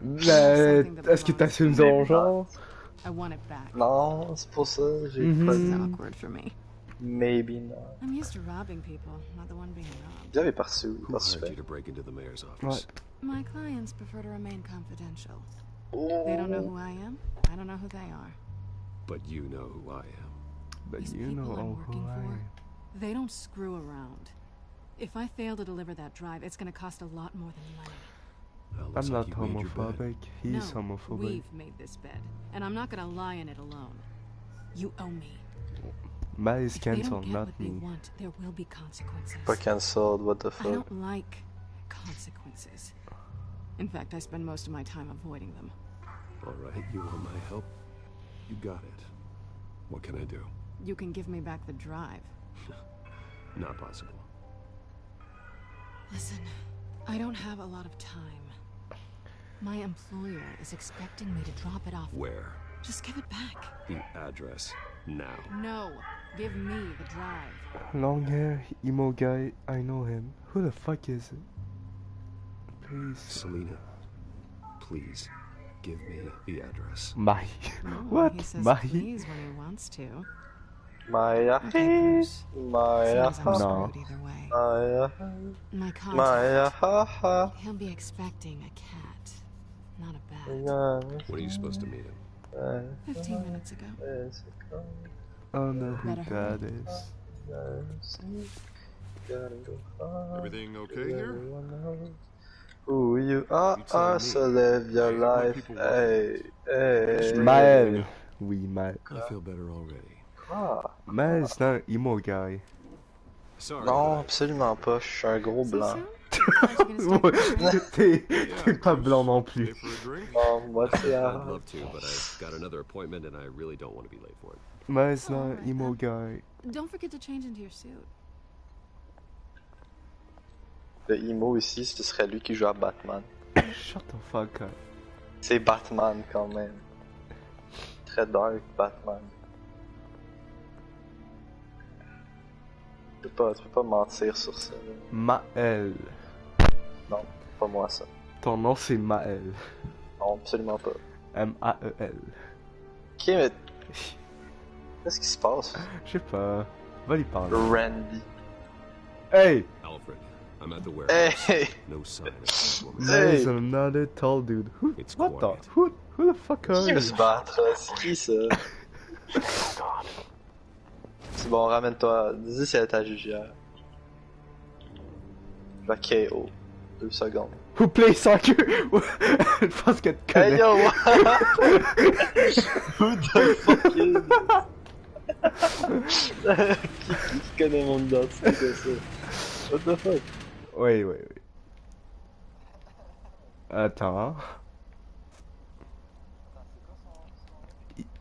Mais est-ce que t'assumes ton genre? I want it back. Non, c'est pour ça, j'ai pas This is dit. awkward for me. Maybe not. I'm used to robbing people, not the one being robbed. Vous avez parti où? Who hired you to break into the mayor's office? My clients prefer to remain confidential. They don't know who I am. I don't know who they are. But you know who I am. But These you people know I'm who working I for, am. they don't screw around. If I fail to deliver that drive, it's going to cost a lot more than money. Well, I'm looks not like you made your bed. homophobic. He's No, homophobic. we've made this bed, and I'm not going to lie in it alone. You owe me. Matt is If they don't cancelled, get not what they me. want, there will be consequences. Pas cancelled, what the I fuck? don't like consequences. In fact, I spend most of my time avoiding them. All right, you want my help? You got it. What can I do? You can give me back the drive. Not possible. Listen, I don't have a lot of time. My employer is expecting me to drop it off. Where? Just give it back. The address. Now. No, give me the drive. Long hair, emo guy, I know him. Who the fuck is it? Please. Selena, please, give me the address. Mahi. No, What? He says Mahi? please when he wants to. Maya. Maya. Seems I'm No. screwed either way. Maya. My Maya. contact. He'll be expecting a cat, not a bat. When are you supposed to meet him? 15 minutes ago. I don't know who Better that hurry. is. Everything okay here? Who you are, so live your life. Hey, hey. Maël. Oui, Maël. I feel better already. Ah. Maël, c'est un emo guy. Sorry. Non, absolument pas. Je suis un gros blanc. T'es pas blanc non plus. Non, moi c'est I'd love to, but I've got another appointment and I really don't want to be late for it. Maël, c'est un emo guy. Don't forget to change into your suit. Le emo ici, ce serait lui qui joue à Batman. Shut the fuck up. C'est Batman quand même. Très dark, Batman. Tu peux pas mentir sur ça. Là. Maël. Non, pas moi ça. Ton nom c'est Maël. Non, absolument pas. M-A-E-L. Ok, mais... Qu'est-ce qui se passe? Je sais pas. Va lui parler. Randy. Hey! Alfred, I'm at the warehouse. Hey! No sign of that woman. There's another tall dude. Who? It's What quiet. the? Who the fuck are Qui you? veut se battre? C'est qui ça? C'est bon, ramène-toi. Dis si elle est à jugière. Je vais KO. 2 secondes. Who plays soccer? Je pense qu'elle te connaît. Hey yo! Who the fuck is qui connaît mon identité comme ça? What the fuck? Oui. Attends.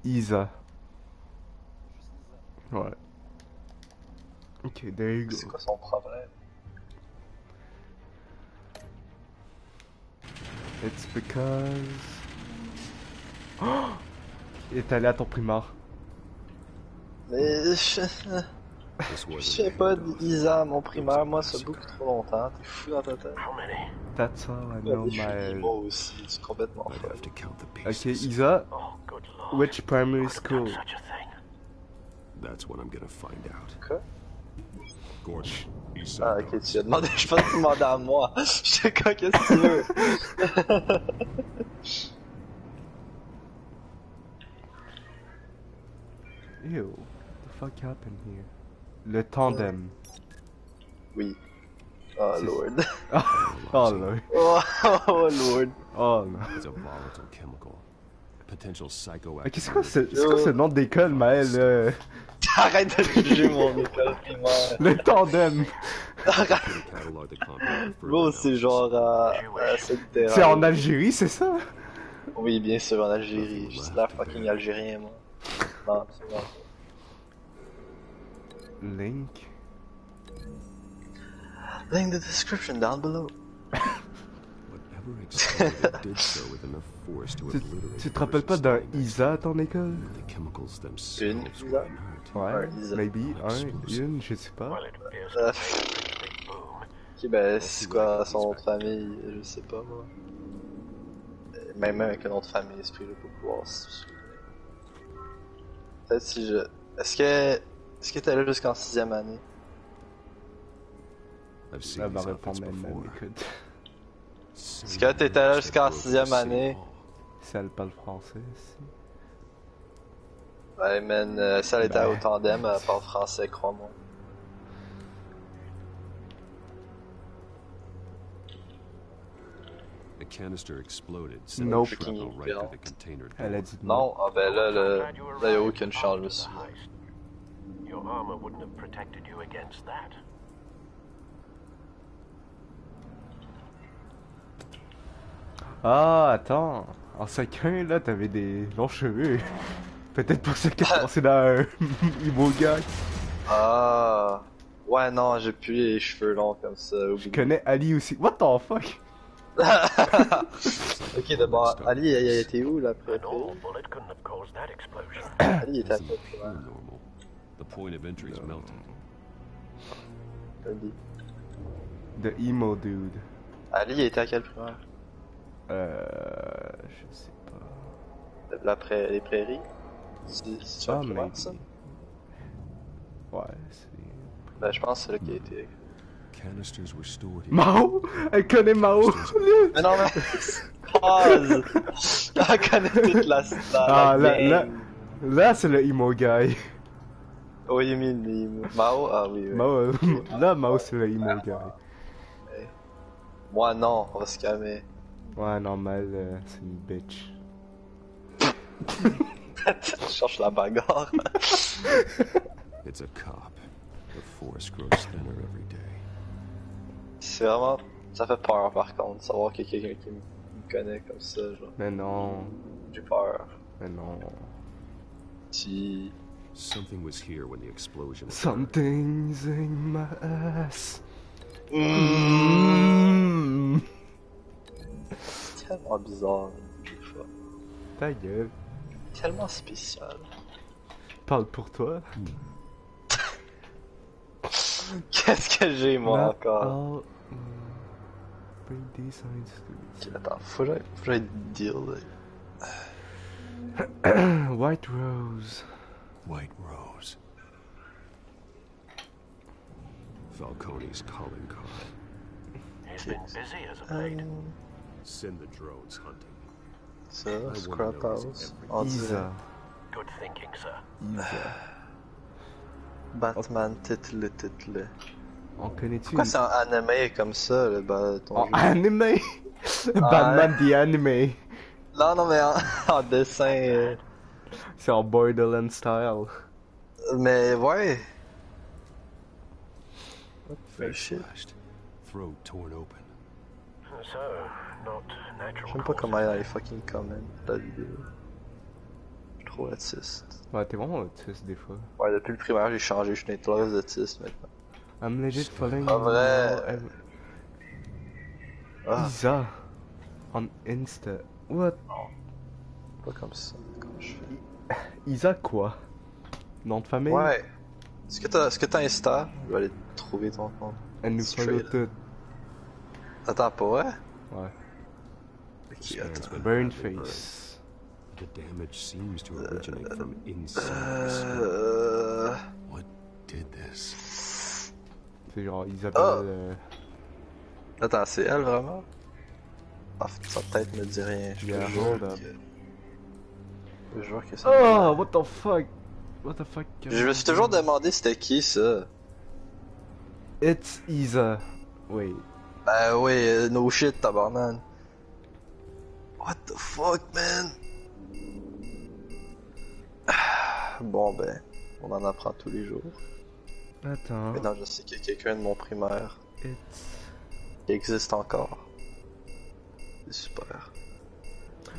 Isa. Ouais. Ok, there you go. C'est quoi son problème? It's because... Oh! Il est allé à ton primaire. Mais je sais pas d'Isa, mon primaire, moi ça beaucoup trop longtemps, t'es fou dans ta tête. That's all I know, my... Moi aussi, c'est complètement folle. Ok, Isa, which primary school? That's what I'm gonna find out. Quoi? Gordon, Ah ok, tu as demandé, je pense que tu demandais à moi. J'étais quoi, qu'est-ce que tu veux? Ew, what the fuck happened here? Le tandem. Oui. Oh lord. Oh lord. Oh lord. Oh no. It's a volatile chemical. Potential psychoactive. Ok, c'est quoi ce nom d'école, Maël? Arrête de juger mon école primaire. Le tandem. Bro, c'est genre à C'est en Algérie, c'est ça? Oui, bien sûr, en Algérie. Je suis là fucking algérien, moi. Non, c'est bon. Link. Link the description down below. Tu te rappelles pas d'un Isa à ton école? Une Isa? Ouais, maybe, une, je sais pas. Ok, ben c'est quoi son nom de famille? Je sais pas moi. Même avec un nom de famille, esprit de pouvoir. Peut-être si je. Est-ce que t'es là jusqu'en 6ème année? Elle va répondre même, écoute. Est-ce que t'étais là jusqu'en 6ème année? Si elle parle français, si. Ouais, man, si elle était au tandem, elle parle français, crois-moi. The canister exploded, No shrapnel freaking right through the container Elle a door. dit non. Ah ben là y'a aucune chance dessus. Your armor wouldn't have protected you against that. Ah, attends. En 5-1, là, t'avais des longs cheveux. Peut-être pour ça que t'es passé dans un emo gars. Ah. Ouais, non, j'ai plus les cheveux longs comme ça. Je connais Ali aussi. What the fuck? Ok, d'abord, Ali, il était où là après? Ali était à Isn't the pure normal. The point of entry is melted. Ali. The emo dude. Ali était à quelle primaire? Je sais pas. Les prairies? C'est sur la primaire, ça? Ouais, c'est... Ben, je pense que c'est là qu'il a été. Canisters were stored here. Mao! Elle connaît Mao! Mais non, mais... Pause! Elle connaît toute la gang. Là c'est le emo guy. Oh, you mean emo. Mao? Ah oui, oui. Mao, là, Mao c'est le emo guy. Ouais. Moi non, on va se calmer. Ouais, normal, c'est une bitch. Tu cherches la bagarre. It's a cop. The forest grows thinner every day. C'est vraiment... Ça fait peur par contre, savoir qu'il y a quelqu'un qui me connaît comme ça, genre. Mais non. J'ai peur. Mais non. Si... Something was here when the explosion occurred. Something's in my ass. Tellement bizarre, des fois. Ta gueule. Tellement spécial. Parle pour toi. Qu'est-ce que j'ai moi encore? Okay, attends, faut que j'aille deal. White Rose. White Rose. Falcone's calling card. He's been busy as of late. Send the drones hunting. Ça, Scrap House. Isa. Good thinking, sir. Isa. Batman title. On connaît-tu? Pourquoi c'est en anime comme ça, le ton jeu? Anime? Batman the anime. Non, non, mais en dessin. C'est en Borderlands style. Mais ouais. Face slashed. Throat torn open. So, not natural. J'aime pas comment il y a les fucking comments de la vidéo. Je suis trop autiste. Ouais, t'es vraiment autiste des fois. Ouais, depuis le primaire, j'ai changé, je suis une toilette autiste maintenant. I'm legit following. Pas vrai. Isa. On Insta. What? Non. Pas comme ça. Comment je fais? Isa quoi? Nom de famille? Ouais. Est-ce que t'as Insta? Je vais aller trouver ton compte. Elle nous follow tout. Attends, pas ouais? Ouais. Ok, attends. Burn face. The damage seems to originate from inside. What did this? C'est genre Isabelle. Attends, c'est elle vraiment? Ah, ça peut-être me dit rien. Je jure que ça. Oh, what the fuck? What the fuck? Je me suis toujours demandé c'était qui ça? It's Isa. Wait. Ben oui, no shit, tabarnan. What the fuck, man? Bon ben, on en apprend tous les jours. Attends. Maintenant, je sais qu'il y a quelqu'un de mon primaire qui existe encore. C'est super.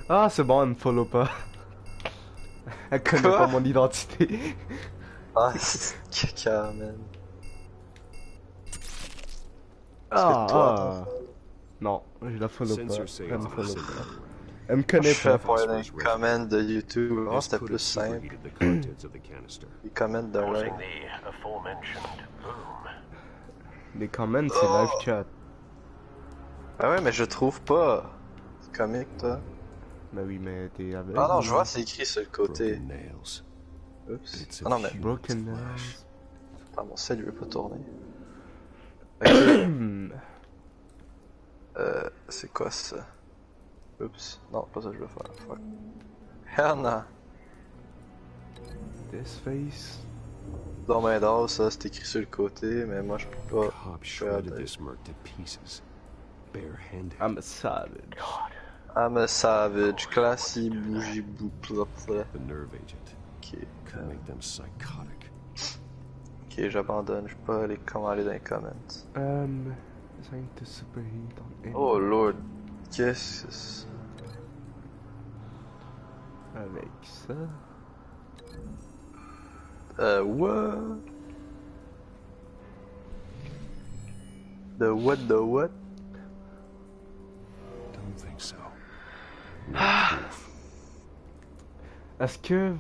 Ah, c'est bon, elle me follow pas. Elle connaît pas mon identité. Ah, c'est caca, man. Non, je la follow pas. Elle me follow pas. Elle me connaît pas. Je fais pour un comment de YouTube. Avant, c'était plus simple. Les comments de ouais. Les comments, c'est live chat. Ah ouais, mais je trouve pas. C'est comique, toi. Bah oui, mais t'es avec. Ah non, je vois, c'est écrit sur le côté. Oups. Ah non, mais. Broken nails. Ah, mon sel, il veut pas tourner. Ok. C'est quoi ça? Oups. Non, pas ça que je veux faire. Fuck. Herna. This face. Dans ma dos, ça, c'est écrit sur le côté, mais moi, je peux pas. I'm a savage. I'm a savage. Classy, bougie, propre. The nerve agent. Ok. Could make them psychotic. Ok, j'abandonne. Je peux pas aller comment aller dans les comments. Trying to superheat on oh lord. Qu'est-ce que c'est ça? Avec ça. What? The what, the what? Don't think so. Est-ce que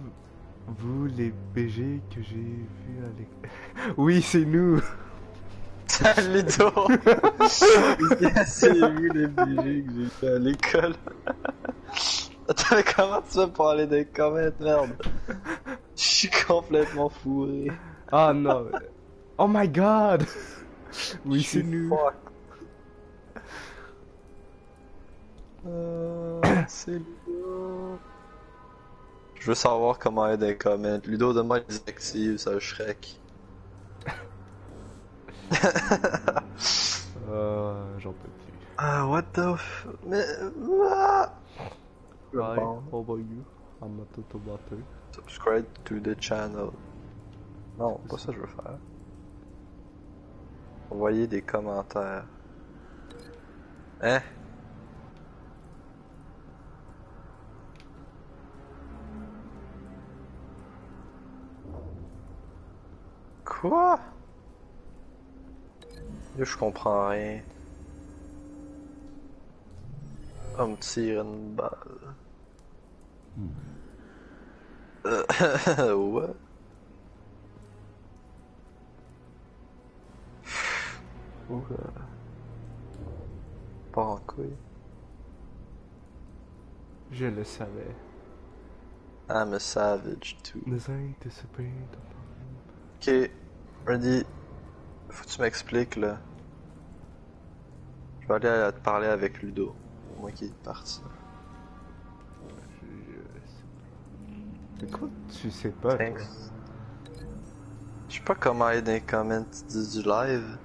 vous, les BG que j'ai vus à l'école... Oui, c'est nous! Ludo! C'est vous les BG que j'ai vus à l'école. Attends, mais comment tu fais pour aller dans les comments, merde? Je suis complètement fourré. Ah non! Oh my god! Oui, c'est nous! C'est Ludo. Je veux savoir comment être dans les comments. Ludo, donne-moi les actives, ça Shrek. J'en peux plus. Ah, what the f... Mais... Hi, how about you? I'm a Toto Butter. Subscribe to the channel. Non, pas ça que je veux faire. Envoyer des commentaires. Hein? Quoi? Je comprends rien. On me tire une balle. Ouais. Pas en couille. Je le savais. I'm a savage too. Anticipate. Ok, ready. Faut que tu m'expliques là. Je vais aller te parler avec Ludo. Moi qui est parti. De quoi tu sais pas? Thanks. Je sais pas comment être dans les comments du live.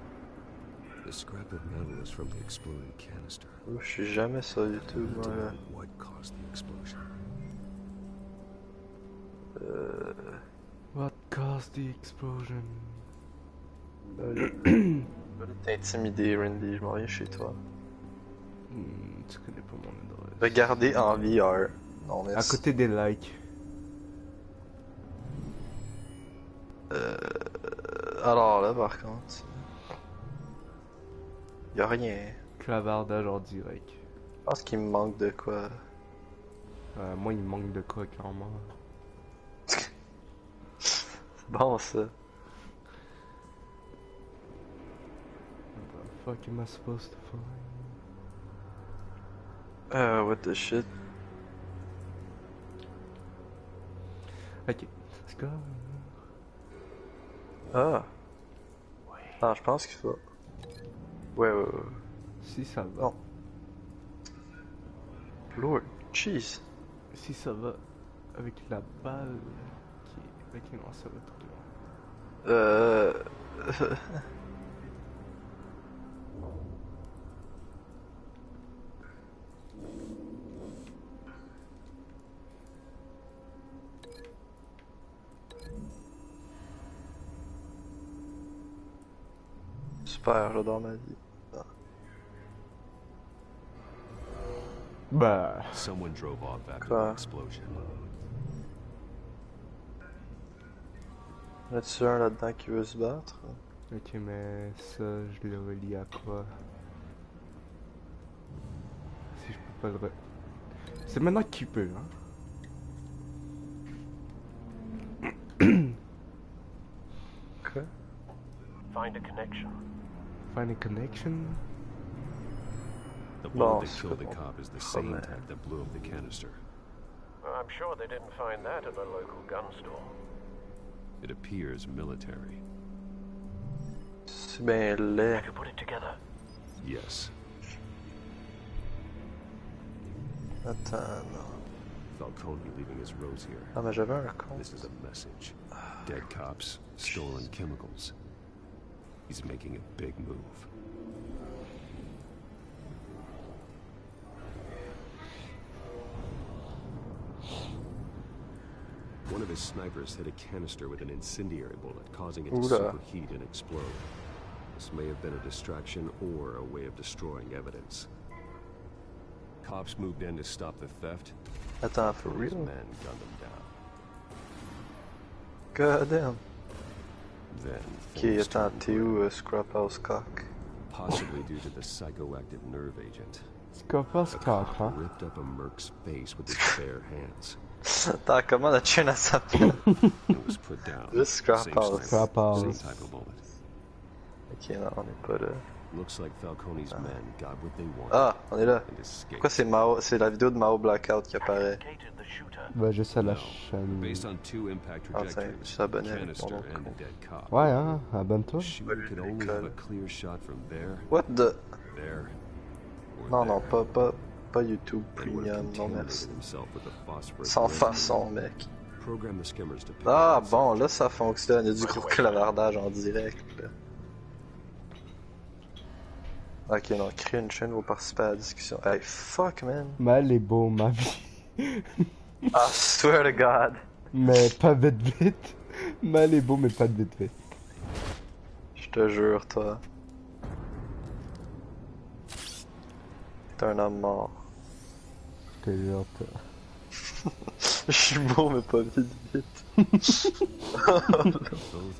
The scrap of metal is from the exploded canister. Je suis jamais sur YouTube moi là. What caused the explosion? What caused the explosion? Je vais t'intimider, Randy, je m'en viens chez toi. Tu connais pas mon adresse. Regardez en VR. Non, merci. À côté des likes. Alors là, par contre, y'a rien. Clavardage en direct. Je pense qu'il me manque de quoi. Moi, il me manque de quoi, clairement. C'est bon, ça. What the fuck am I supposed to find? What the shit? Ok, let's go. Ah. Ah, je pense qu'il faut. Ouais. Si ça va. Non. Lord, jeez. Si ça va avec la balle qui est... Ok, non, ça va trop loin. Super, j'adore ma vie. Bah. Someone drove off after Quoi? the explosion. Y'a-tu un là-dedans qui veut se battre? Ok, mais ça, je le relie à quoi? Si je peux pas le C'est maintenant qui peut, hein? Quoi? Find a connection. Find a connection? The bullet that killed the cop is the same type that blew up the canister. I'm sure they didn't find that at a local gun store. It appears military. C'est bien laid. Have you put it together? Yes. Attends, non. Falcone leaving his rose here. Ah, mais j'avais un compte. This is a message. Dead cops, stolen chemicals. He's making a big move. One of his snipers hit a canister with an incendiary bullet, causing it to superheat and explode. This may have been a distraction or a way of destroying evidence. Cops moved in to stop the theft. Attends, for His real? men gunned them down. God damn. Then, Ok, attends, t'es où, Scrap House Cock? possibly due to the psychoactive nerve agent. Scoffers A car, cop huh? ripped up a merc's face with his bare hands. Attends, comment la chaîne à s'appelle? It was put down. Juste Scrap House. Scrap House. Same type of bullet. Ok, non, on n'est pas là. Looks like Falcone's men got what they wanted. Ah, on est là. And escaped. Pourquoi c'est Mao? C'est la vidéo de Mao Blackout qui apparaît. Bah, juste à la No. chaîne. Based on two impact Ah, tiens, trajectories, je suis abonné avec canister mon and autre the dead cop. Ouais, hein, abonne-toi. Shooter could only have a clear shot from there. What the? There. Non, non, pas YouTube Premium, non merci. Sans façon, mec. Program the skimmers to pick Ah up bon, là ça fonctionne, il y a du gros clavardage en direct. Là. Ok, non, créer une chaîne, vous participez à la discussion. Hey, fuck, man. Mal est beau, ma vie. I swear to God. Mais pas vite vite. Mal est beau, mais pas de vite vite. Je te jure, toi. T'es un homme mort. Je te jure, toi. Je suis beau, mais pas vite vite. Both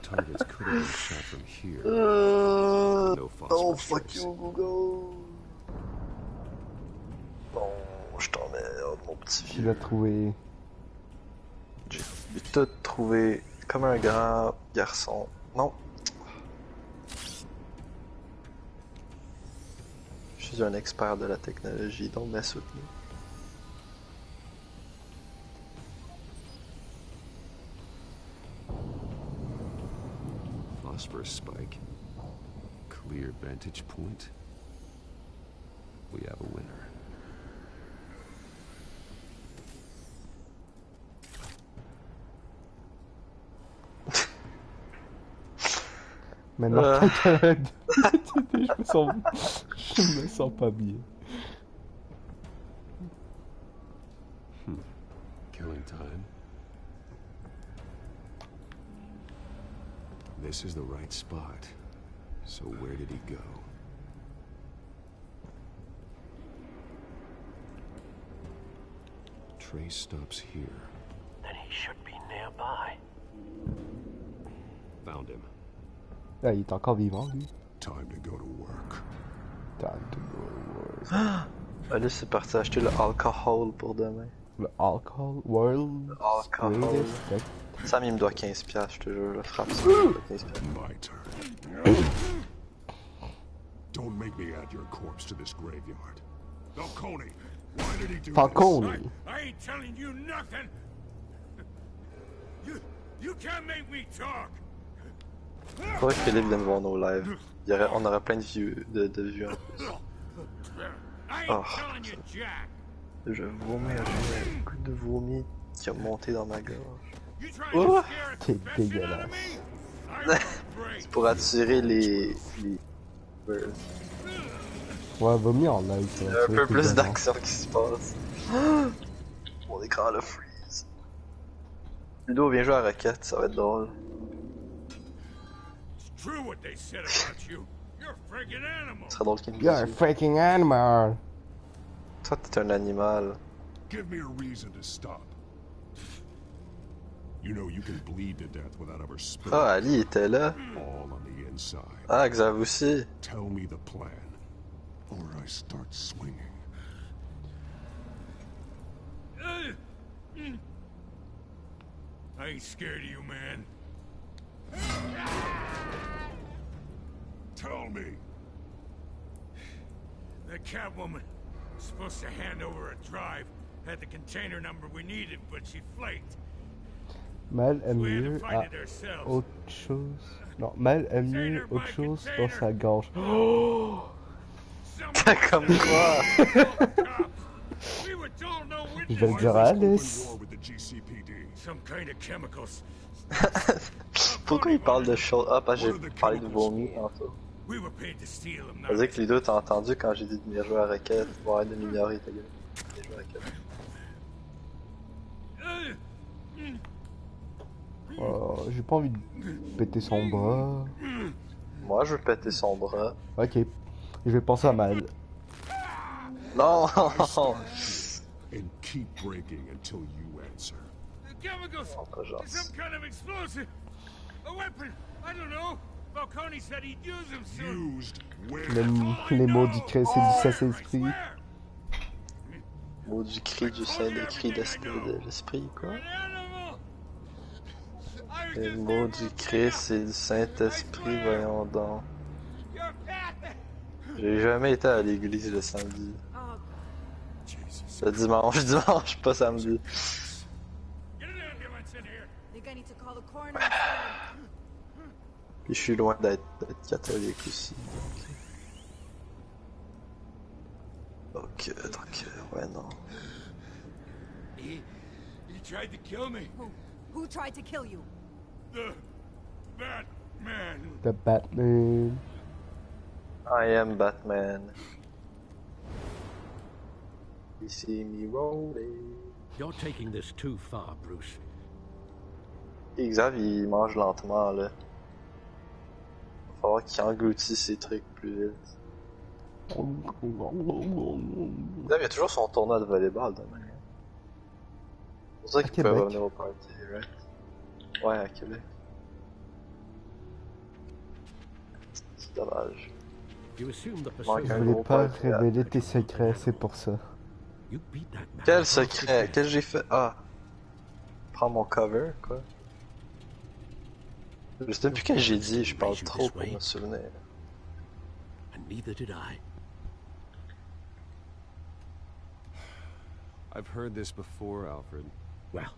targets could have been shot from here. No Oh, fuck you, Google. Non, je t'emmerde, mon petit Tu vieux. l'as trouvé. J'ai tout trouvé comme un grand garçon. Non. Je suis un expert de la technologie, donc m'a soutenu. Phosphorus spike. Clear vantage point. We have a winner. Maintenant, je me sens pas bien. Killing time. This is the right spot. So where did he go? Trace stops here. Then he should be nearby. Found him. Ah, il est encore vivant, lui. Time to go to work. Time to go to work. Ah, là, c'est parti acheter le alcool pour demain. Le alcohol? World? Alcool. Sam, il me doit 15$, je te jure, le frappe ça, il me doit 15$. My turn. Don't make me add your corpse to this graveyard. Falcone, why did he do Falcone. this? I ain't telling you nothing. You can't make me talk. Faudrait que Philippe vienne voir nos lives. On aurait plein de vues, de vues en plus. Oh, je vomis, j'ai un coup de vomi qui a monté dans ma gorge. Oh, t'es dégueulasse. c'est pour attirer les... Ouais, vomi en live. Il y a un peu plus d'action qui se passe. Mon écran le freeze. Ludo, viens jouer à Rocket, ça va être drôle. True what they said about you. You're a freaking animal. Ce serait drôle qu'il me dise. You're a freaking animal. Toi, t'es un animal. Give me a reason to stop. You know you can bleed to death without ever spilling. Ah, Ali était là. All on the inside. Ah, Xav aussi. Tell me the plan, or I start swinging. I ain't scared of you, man. Tell me. The Catwoman was supposed to hand over a drive. Had the container number we needed, but she flaked. Mal aime mieux à autre chose. Non, Mal aime mieux autre chose dans sa gorge. Oh! Comme quoi? Je vais le dire à Alice. Some kind of chemicals. Pourquoi il parle de choses? Ah, parce que j'ai parlé de vomi tantôt. Ça veut dire que Ludo t'a entendu quand j'ai dit de venir jouer à Rocket. Ouais, de m'ignorer, ta gueule. Venir jouer à Rocket. J'ai pas envie de péter son bras. Moi, je veux péter son bras. Ok, je vais penser à Mal. Non! And keep breaking until you answer. The chemicals. Some kind of explosive. A weapon. I don't know. Falcone said he'd use him soon. Les mots du Christ et du Saint-Esprit. Mot du cri du Saint-Esprit de l'Esprit, quoi. Les mots du Christ et du Saint-Esprit, voyons donc. J'ai jamais été à l'église le samedi. Le dimanche, pas samedi. Puis je suis loin d'être catholique aussi. Donc, ouais, non. He tried to kill me. Who tried to kill you? The Batman. The Batman. I am Batman. You see me rolling. You're taking this too far, Bruce. Xav, il mange lentement, là. Il va falloir qu'il engloutisse ses trucs plus vite. Xav, il a toujours son tournoi de volleyball demain. C'est pour ça qu'il peut revenir au party, right? Ouais, à Québec. C'est dommage. Je voulais pas révéler tes secrets, c'est pour ça. Quel secret? Qu'est-ce que j'ai fait? Ah! Prends mon cover, quoi. Je sais plus que j'ai dit, je parle trop pour me souvenir. And neither did I. I've heard this before, Alfred. Well,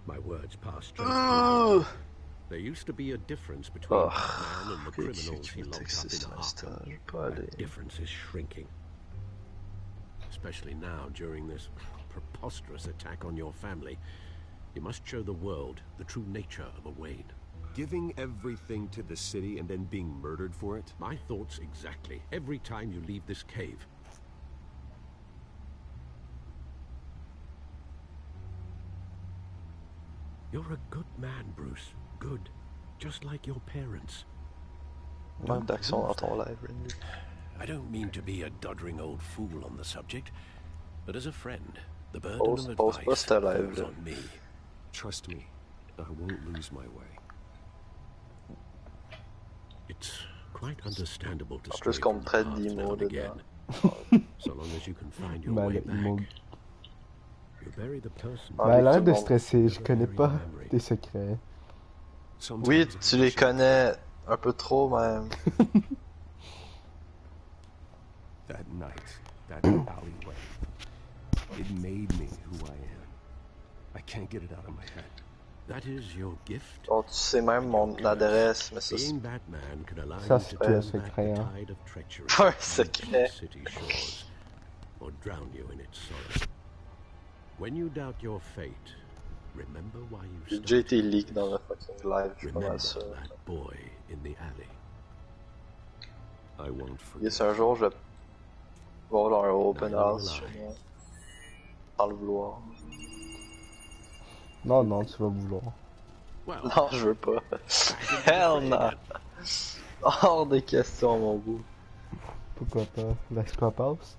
my words pass judgment. There used to be a difference between Batman and the criminals he locked up in Arkham. That difference is shrinking. Especially now, during this preposterous attack on your family. You must show the world the true nature of a Wayne. Giving everything to the city and then being murdered for it? My thoughts exactly. Every time you leave this cave. You're a good man, Bruce. Good. Just like your parents. Manque d'action dans ton live, Randy. I don't mean to be a doddering old fool on the subject, but as a friend, the burden of advice falls on me. Trust me, I won't lose my way. It's quite understandable to stray from the path now and again. So long as you can find your way back. You bury the person. Elle a l'air de stresser, je connais pas tes secrets. Oui, tu les connais un peu trop même. That night, that alleyway, it made me who I am. I can't get it out of my head. That is your gift. Bon, tu sais même mon adresse, mais ça c'est... Ça c'est un secret, hein. Pas un secret. Or drown you in its sorrow. When you doubt your fate, remember why you started. J'ai déjà été leak dans le fucking live, je suis pas mal sûr. That boy in the alley. I won't forget. Yes, un jour je vais voir dans un open house chez moi. Sans le vouloir. Non, non, tu vas vouloir. Non, je veux pas. Hell no! Hors de question, mon bout. Pourquoi pas? La Scrap House?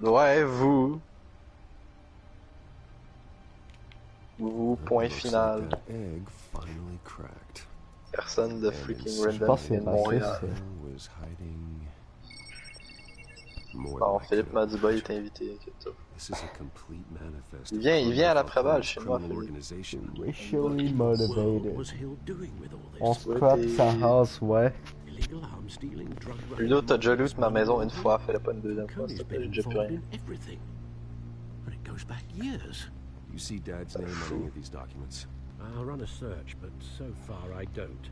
Ouais, vous. Vous, point final. Personne de freaking random in Montréal. Non, Philippe Madiba est invité. Il vient à l'après-balle chez moi, Philippe. Racially motivated. On scrap sa house, ouais. Ludo, t'as déjà loot ma maison une fois, fais-le pas une deuxième fois, s'il te plaît, j'ai déjà plus rien. You see Dad's name on any of these documents? I'll run a search, but so far I don't.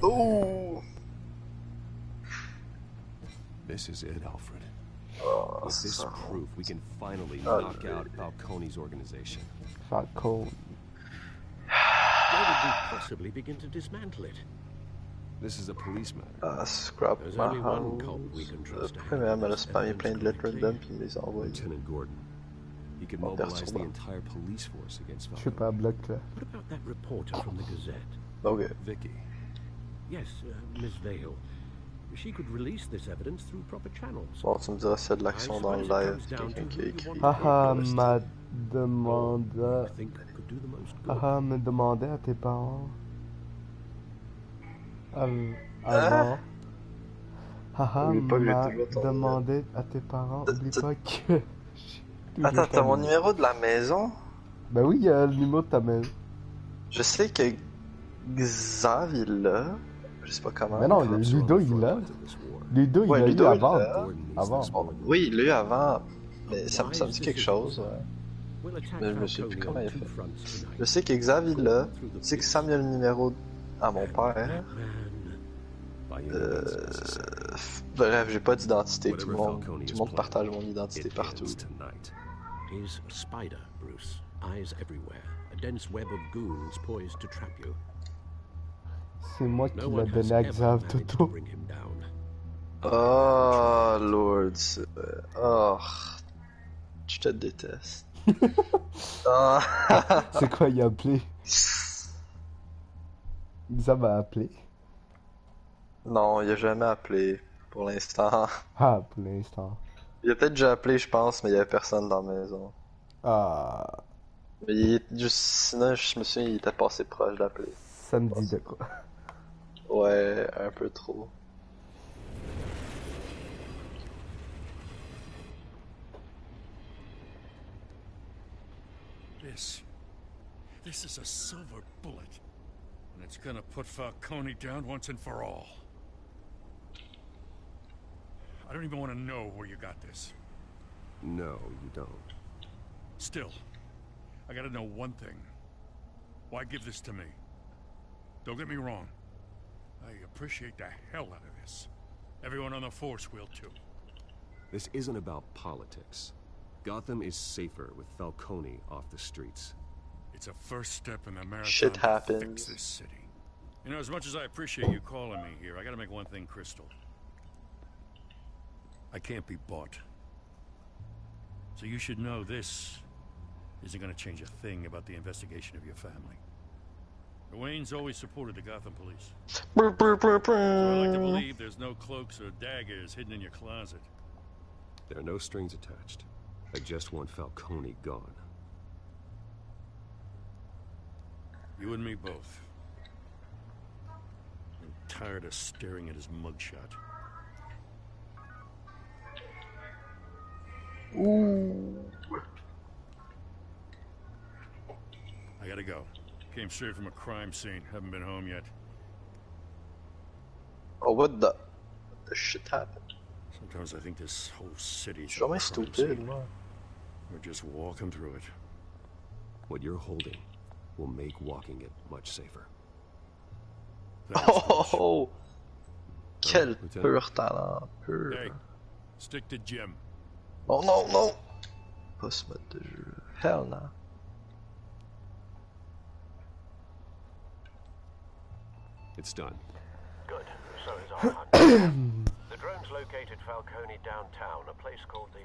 Oh! This is it, Alfred. Oh, with this proof, we can finally knock out Falcone's organization. Falcone. Where would we possibly begin to dismantle it? This is a police matter. Scrap ma house. Pourquoi elle a spammé plein de lettres random puis me les a envoyées? Lieutenant Gordon. He could mobilize the entire police force against Falcone. Je suis pas à bloc là. What about that reporter from the Gazette? Okay. Vicky. Yes, Miss Vale. She could release this evidence through proper channels. Bon, tu me diras s'il y a de l'action dans le live, quelqu'un qui a écrit. Haha, Demanda... I think could do the most good. Ah, mais demander à tes parents... Avant... Haha, Oublie pas que j'ai m'a toujours ton demandé à tes parents, oublie pas que... j'ai toujours Attends, t'as ton mon numéro de la maison? Ben oui, il y a le numéro de ta maison. Je sais que Xav il l'a. Je sais pas comment. Mais non, Ludo il l'a. Ludo il l'a eu Ludo, avant. l'a. Avant. Oui, il l'a eu avant. Mais ça me dit quelque chose, ouais. Mais je me sais plus comment il a fait. Je sais que Xav il l'a. Je sais que Sam il a le numéro à mon père. Bref, j'ai pas d'identité. Tout le monde partage mon identité partout. He's a spider, Bruce. Eyes everywhere. A dense web of goons poised to trap you. C'est moi qui l'ai donné à Xav Toto. Oh, Lord. Oh, je te déteste. Oh. C'est quoi, il a appelé? Xav m'a appelé. Non, il a jamais appelé pour l'instant. Ah, pour l'instant. Il a peut-être déjà appelé, je pense, mais il y avait personne dans la maison. Ah. Mais sinon, je me souviens, il était passé proche d'appeler. Ça me dit de quoi? Ouais, un peu trop. This is a silver bullet, and it's gonna put Falcone down once and for all. I don't even want to know where you got this. No, you don't. Still, I gotta know one thing. Why give this to me? Don't get me wrong. I appreciate the hell out of this. Everyone on the force will too. This isn't about politics. Gotham is safer with Falcone off the streets. It's a first step in the marathon Shit to happens. fix this city. You know, as much as I appreciate you calling me here, I gotta make one thing crystal. I can't be bought. So you should know this isn't gonna change a thing about the investigation of your family. The Waynes always supported the Gotham police. So I like to believe there's no cloaks or daggers hidden in your closet. There are no strings attached. I just want Falcone gone. You and me both. I'm tired of staring at his mugshot. Ooh. I gotta go. Came straight from a crime scene. Haven't been home yet. Oh, what the shit happened? Sometimes I think this whole city's Je suis vraiment stupide, moi. We're just walking through it. What you're holding will make walking it much safer. Oh, quel pur talent, pur. Hey, stick to Jim. Oh non, non. Pas ce mode de jeu. Hell no. It's done. Good. So is our hunt. The drones located Falcone downtown, a place called the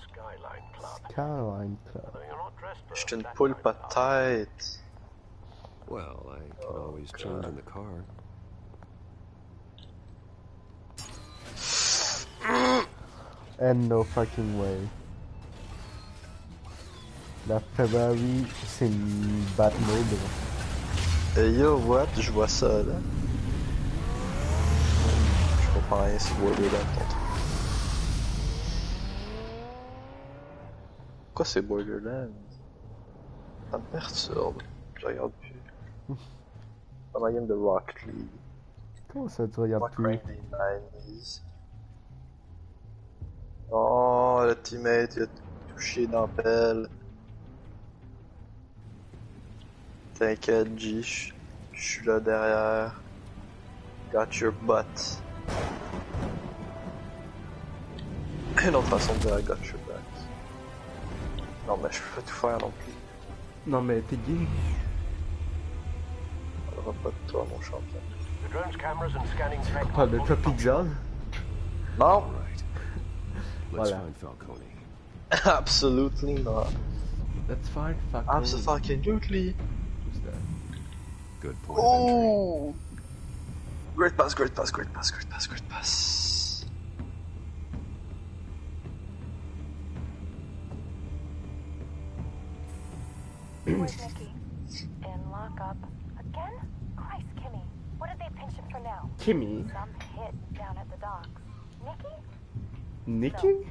Skyline Club. Skyline Club. Although you're not dressed for Je suis une that poule night pas out. de tête. Well, I can always change in the car. And no fucking way. La Ferrari, c'est une Batmobile. Hey yo, what? Je vois ça là. Je comprends rien, c'est Borderlands ton truc. Pourquoi c'est Borderlands? Ça me perturbe. Je regarde plus. Dans ma game de Rocket League. Comment ça tu regardes plus? Des 90s. Oh, le teammate, il a touché dans la pelle. T'inquiète, G, je suis là derrière. Got your butt. Une autre façon de dire I got your butt. Non, mais je peux pas tout faire non plus. Non, mais t'es gay. On parlera pas de toi, mon champion. The drone's cameras and scanning tech. Pas de toi, Pixel. Non. Let's Voilà. find Falcone. Absolutely not. Let's find Falcone. Absolutely. Who's that? Good point of entry. Oh! Great pass, great pass, great pass, great pass, great pass. Where's Nicky? In lockup. Again? Christ, Kimmy. What did they pinch him for now? Kimmy? Some hit down at the docks. Nicky? Nicky? No.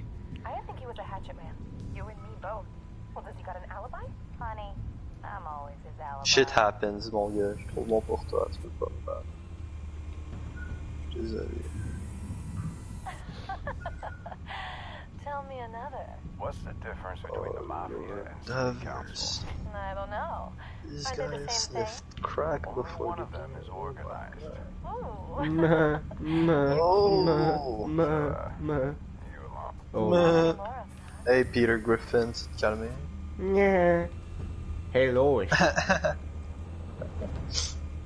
I didn't think he was a hatchet man. You and me both. Well, does he got an alibi? Honey, I'm always his alibi. Shit happens, mon gars. Je suis trop bon pour toi, tu peux pas me battre. Je suis désolé. Tell me another. What's the difference between the mafia and city council? I don't know. These Are they the guys same thing? sniffed crack Only before one the of them is organized. Oh. Hey Peter Griffin, tu te calmes? Yeah. Hey Lois.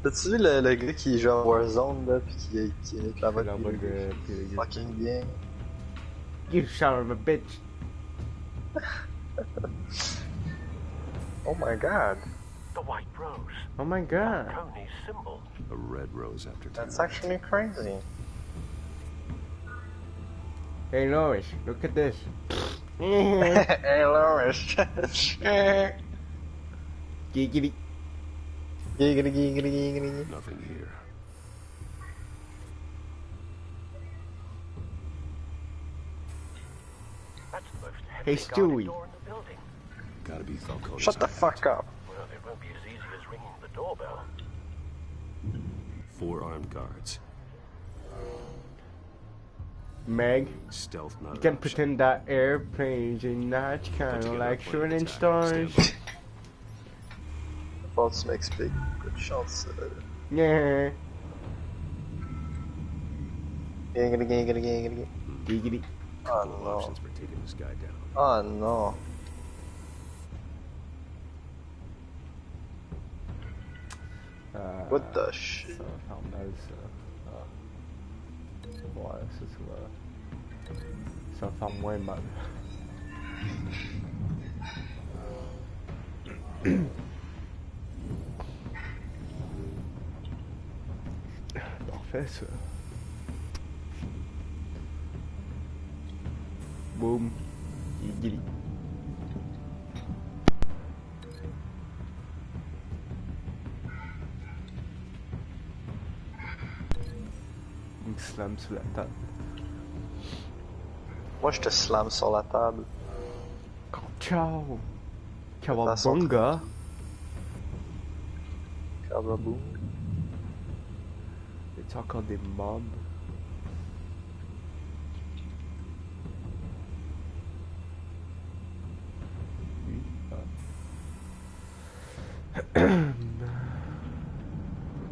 T'as-tu vu le gars qui joue à Warzone là pis qui imite la voix de Peter Griffin? Fucking bien. You son of a bitch. Oh my god. The white rose. Oh my god. Falcone's symbol. A red rose after 10. That's actually crazy. Hey Lois, look at this. Hey Lois. Giggity. Giggity giggity giggity. Nothing here. That's the most Hey heavily guarded Stewie. door in the building. Gotta be Falcone's. Shut the fuck up. Well, it won't be as easy as ringing the doorbell. 4 armed guards. Meg, Stealth not you an can option. pretend that airplanes and not kind of together like a plan shooting attack. stars. Stand Pas tu m'expliques. Good chance. Yeah. Giggity giggity giggity. Giggity. Couple of Oh, no. options for taking this guy down. Oh non. What the shit? Ça va faire mal ça. Ah. Ouais, ça va faire moins mal. Parfait ça. Boum. Giggity. Une slam sur la table. Moi je te slam sur la table. Ciao. façon- Cowabunga. Kababoom. Y a encore des mobs? Oui.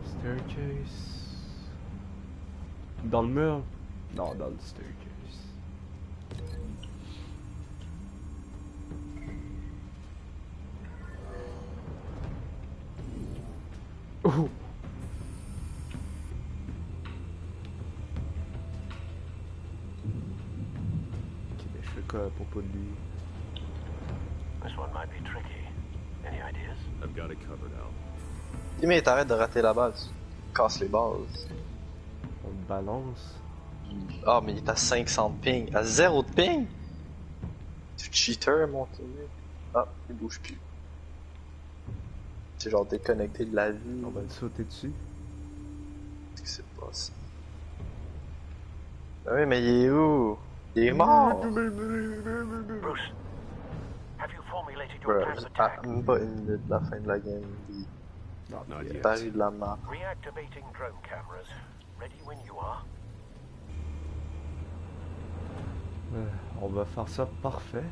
Staircase. Dans le mur? Non, dans le staircase. Oh! Ok, mais je fais quoi à propos de lui? This one might be tricky. Any ideas? I've got it covered, Al. Dis mais t'arrêtes de rater la base. Tu casses les bases. On balance. Ah mais il est à 500 de ping. À 0 de ping? Tu cheater mon tour. Ah, il bouge plus. C'est genre déconnecté de la vie. On va le sauter dessus. Qu'est-ce que c'est pas ça? Ah oui mais il est où? Il est mort! Bruce, have you formulated your Bruh, plan of à attack? même pas une minute de la fin de la game. Non, Not Il est yet. paru de la map. Reactivating drone cameras. Ready when you are. On va faire ça parfait.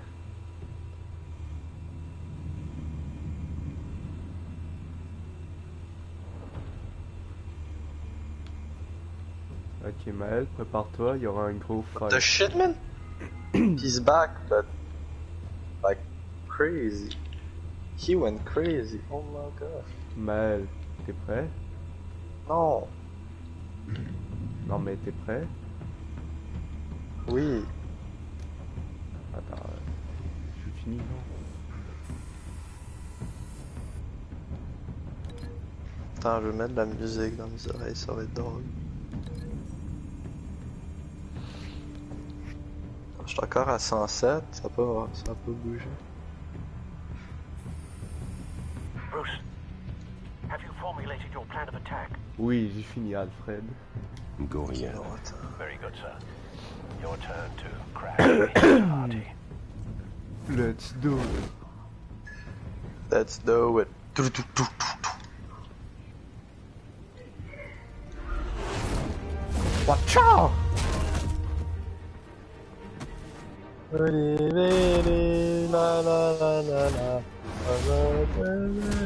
Ok Maël, prépare-toi, il y aura un gros fight. The shit man? He's back but like crazy. He went crazy. Oh my god. Maël, t'es prêt? Non. Non mais t'es prêt? Oui. Attends, j'ai fini non? Attends, je vais mettre de la musique dans mes oreilles, ça va être drôle. Je suis encore à 107, ça a pas bougé. Oui, j'ai fini, Alfred. I'm going in. Very good, sir. Your turn to crash the party. Let's do it. Let's do it. Watch out!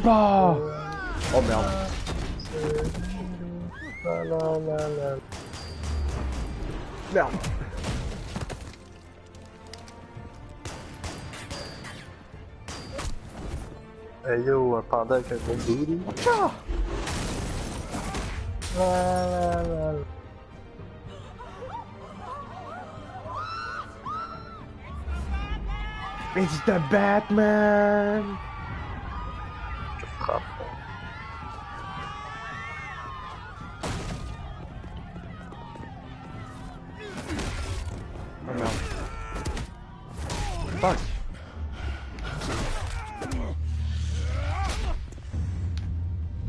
Ah! Oh merde. Merde. Hey yo, un panda avec un gros booty. Ah! It's the Batman! Je frappe. Oh merde. Fuck.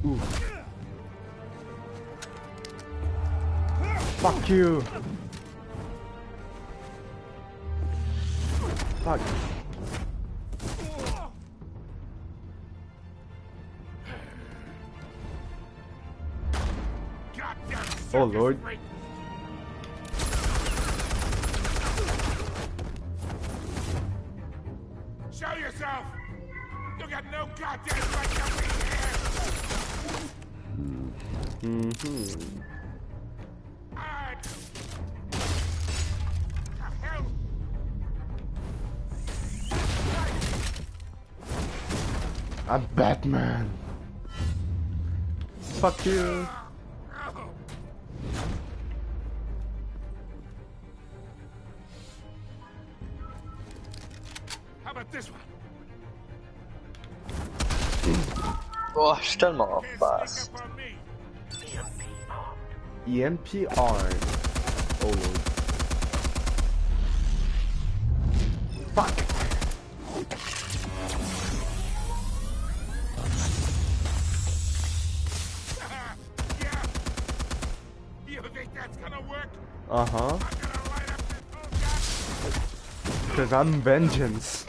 Ooh. Fuck you. Fuck. Oh Lord. Show yourself! You got no goddamn right to be here! Mm-hmm. I'm Batman. Fuck you. How about this one? Oh, je suis tellement en face. EMP arm. Oh Lord. Fuck. You think that's gonna work? Uh-huh. Cause I'm vengeance.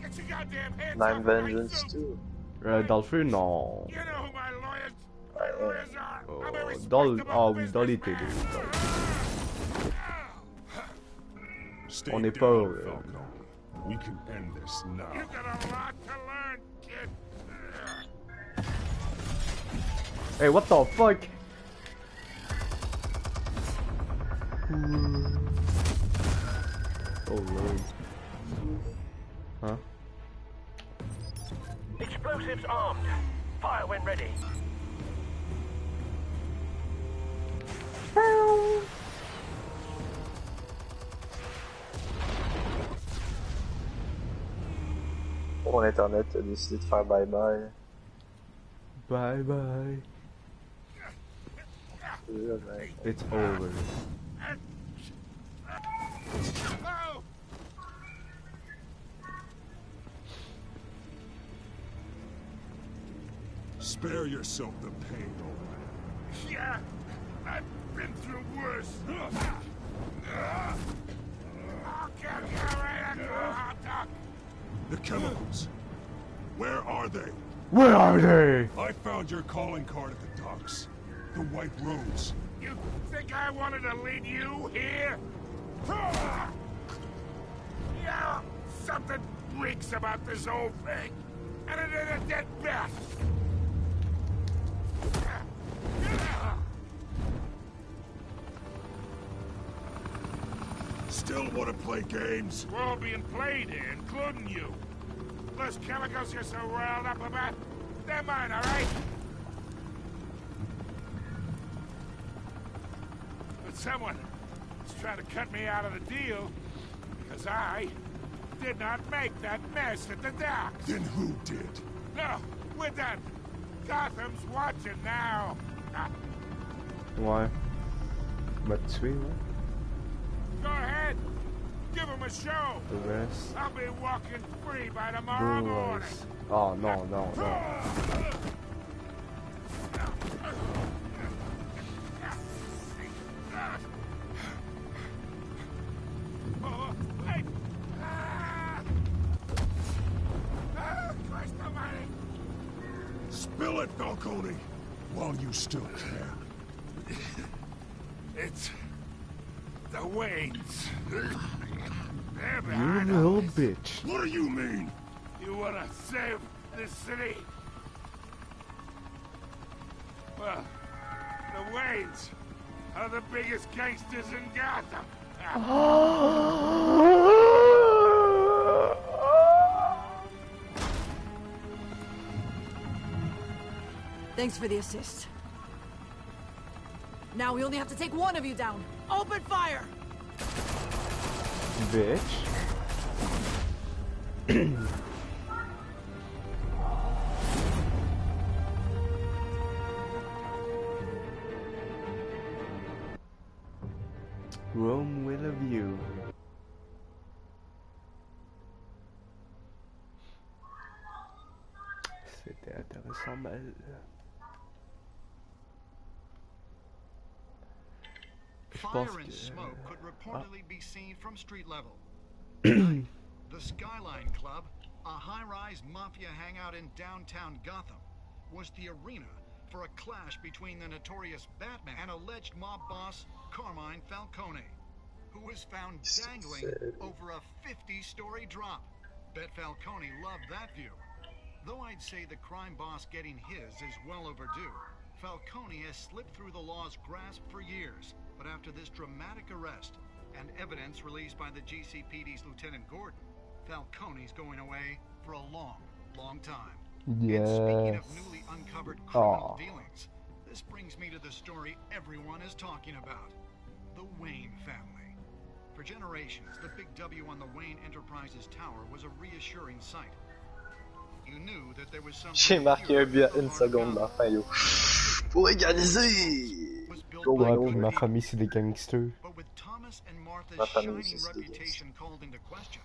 Get your goddamn hands I'm off vengeance too. Dans le feu, non. You know who my lawyers are? Oh, dans oui, dans les télés. On n'est pas... We can end this now. You got a lot to learn, kid. Hey, what the fuck? Oh Lord. Huh? Explosives armed. Fire when ready. Mon internet a décidé de faire bye bye. Bye bye. It's over. Spare yourself the pain, old man. Yeah, I've been through worse. I'll kill you right after a hot dog. The chemicals. Where are they? Where are they? I found your calling card at the docks. The White Rose. You think I wanted to lead you here? Yeah, something reeks about this whole thing. And it is a dead bat. Still want to play games? We're all being played here, including you. Those chemicals you're so riled up about, they're mine, all right? But someone is trying to cut me out of the deal because I did not make that mess at the docks. Then who did? No, we're done. Gotham's watching now. Ouais. M'a tué, ouais. Go ahead. Give him a show. The rest. I'll be walking free by tomorrow morning. Oh, non, non, non. it, Falcone, while you still can. It's the Waynes. They're You behind all little this. bitch. What do you mean? You want to save this city? Well, the Waynes are the biggest gangsters in Gotham. Thanks for the assist. Now we only have to take one of you down. Open fire! Bitch. Rome with a view. C'était intéressant, mal. Fire and smoke could reportedly be seen from street level. The Skyline Club, a high-rise mafia hangout in downtown Gotham, was the arena for a clash between the notorious Batman and alleged mob boss Carmine Falcone, who was found dangling over a 50-story drop. Bet Falcone loved that view. Though I'd say the crime boss getting his is well overdue, Falcone has slipped through the law's grasp for years. But after this dramatic arrest and evidence released by the GCPD's Lieutenant Gordon, Falcone's going away for a long, long time. Yes. And speaking of newly uncovered criminal dealings, this brings me to the story everyone is talking about. The Wayne family. For generations, the big W on the Wayne Enterprises tower was a reassuring sight. You knew that there was something. J'ai marqué un but à 1 seconde de la fin, yo. Pour égaliser! Ouais, puis ma famille c'est des gangsters. But with Thomas and Martha's Ma famille shining aussi c'est des reputation called into question,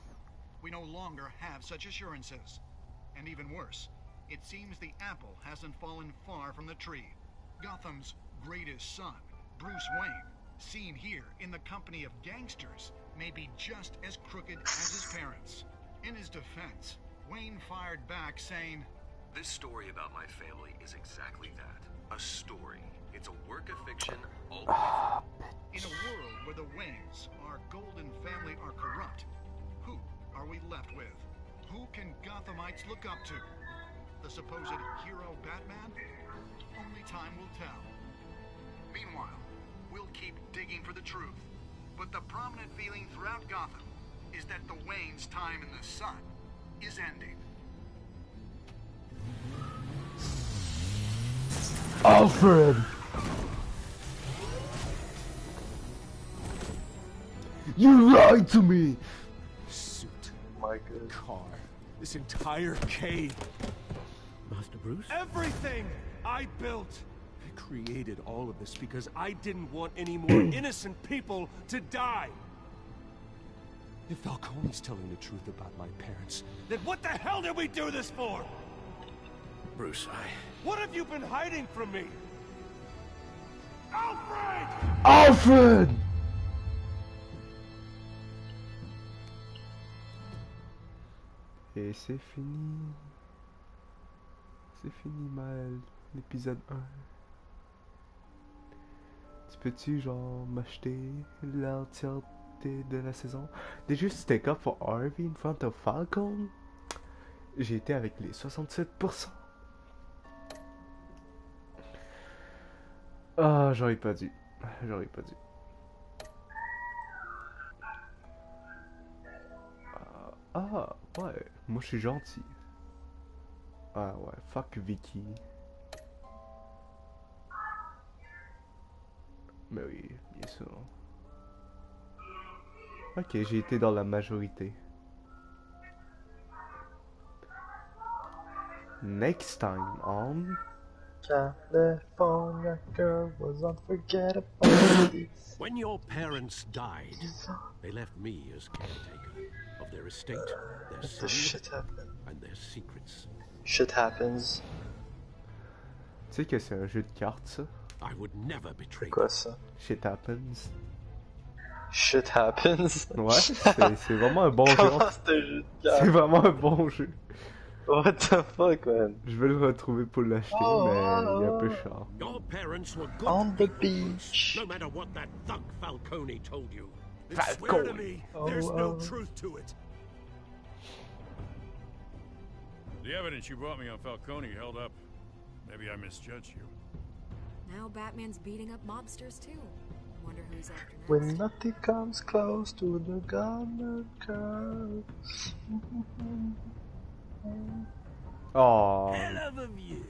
we no longer have such assurances. And even worse, it seems the apple hasn't fallen far from the tree. Gotham's greatest son, Bruce Wayne, seen here in the company of gangsters, may be just as crooked as his parents. In his defense, Wayne fired back saying, This story about my family is exactly that. A story. It's a work of fiction all the way through. In a world where the Waynes, our golden family, are corrupt, who are we left with? Who can Gothamites look up to? The supposed hero Batman? Only time will tell. Meanwhile, we'll keep digging for the truth. But the prominent feeling throughout Gotham is that the Waynes' time in the sun is ending. Alfred! You lied to me! Suit. My God. Car. This entire cave. Master Bruce? Everything I built. I created all of this because I didn't want any more innocent people to die. If Falcone's telling the truth about my parents, then what the hell did we do this for? Bruce, What have you been hiding from me? Alfred! Alfred! Et c'est fini. C'est fini, mal. L'épisode 1. Tu peux-tu, genre, m'acheter l'entièreté de la saison? Did you stick up for Harvey in front of Falcon? J'ai été avec les 67%. Ah, j'aurais pas dû. J'aurais pas dû. Ah, ouais. Moi, je suis gentil. Ah, ouais. Fuck Vicky. Mais oui, bien sûr. Ok, j'ai été dans la majorité. Next time on... California girl was unforgettable. When your parents died, they left me as caretaker of their estate, their son, shit happened? and their secrets. Shit happens. Tu sais que c'est un jeu de cartes, ça? I would never betray C'est quoi ça? Shit happens. Shit happens? Ouais, c'est vraiment un bon jeu. Comment c'est un jeu de cartes? C'est vraiment un bon jeu. What the fuck, man? Je vais le retrouver pour l'acheter, mais il est un peu cher. Your parents were good On the people, Bruce, beach. no matter what that thug Falcone told you. And swear to me, there's no truth to it. The evidence you brought me on Falcone held up. Maybe I misjudged you. Now Batman's beating up mobsters too. Wonder who he's after next. When nothing comes close to the golden curve. Oh. Hell of a view.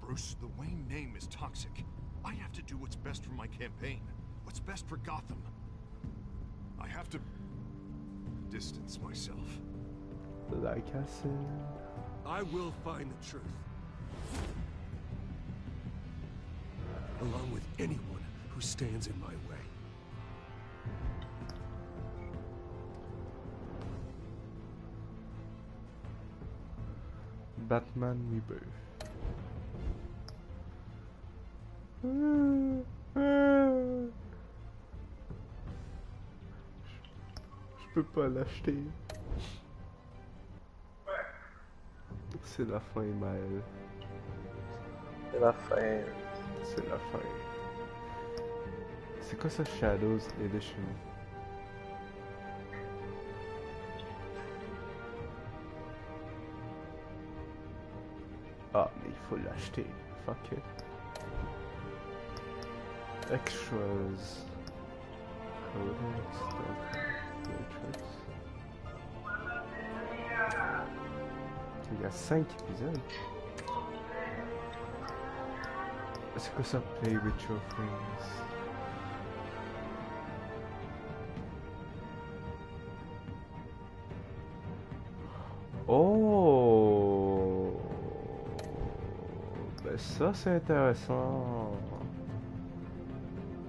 Bruce, the Wayne name is toxic. I have to do what's best for my campaign. What's best for Gotham. I have to distance myself. Like I said. I will find the truth. Along with anyone who stands in my way. Batman Rebirth. Je peux pas l'acheter. C'est la fin, Maël. C'est la fin. C'est la fin. C'est quoi ça, Shadows Edition? Ah, mais il faut l'acheter. Fuck it. Extras. Codex. Matrix. Il y a 5 épisodes. C'est quoi ça, Play with your friends? Oh! Ben ça c'est intéressant.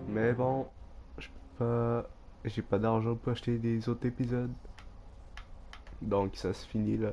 Mais bon, je peux pas... J'ai pas d'argent pour acheter des autres épisodes. Donc ça se finit là.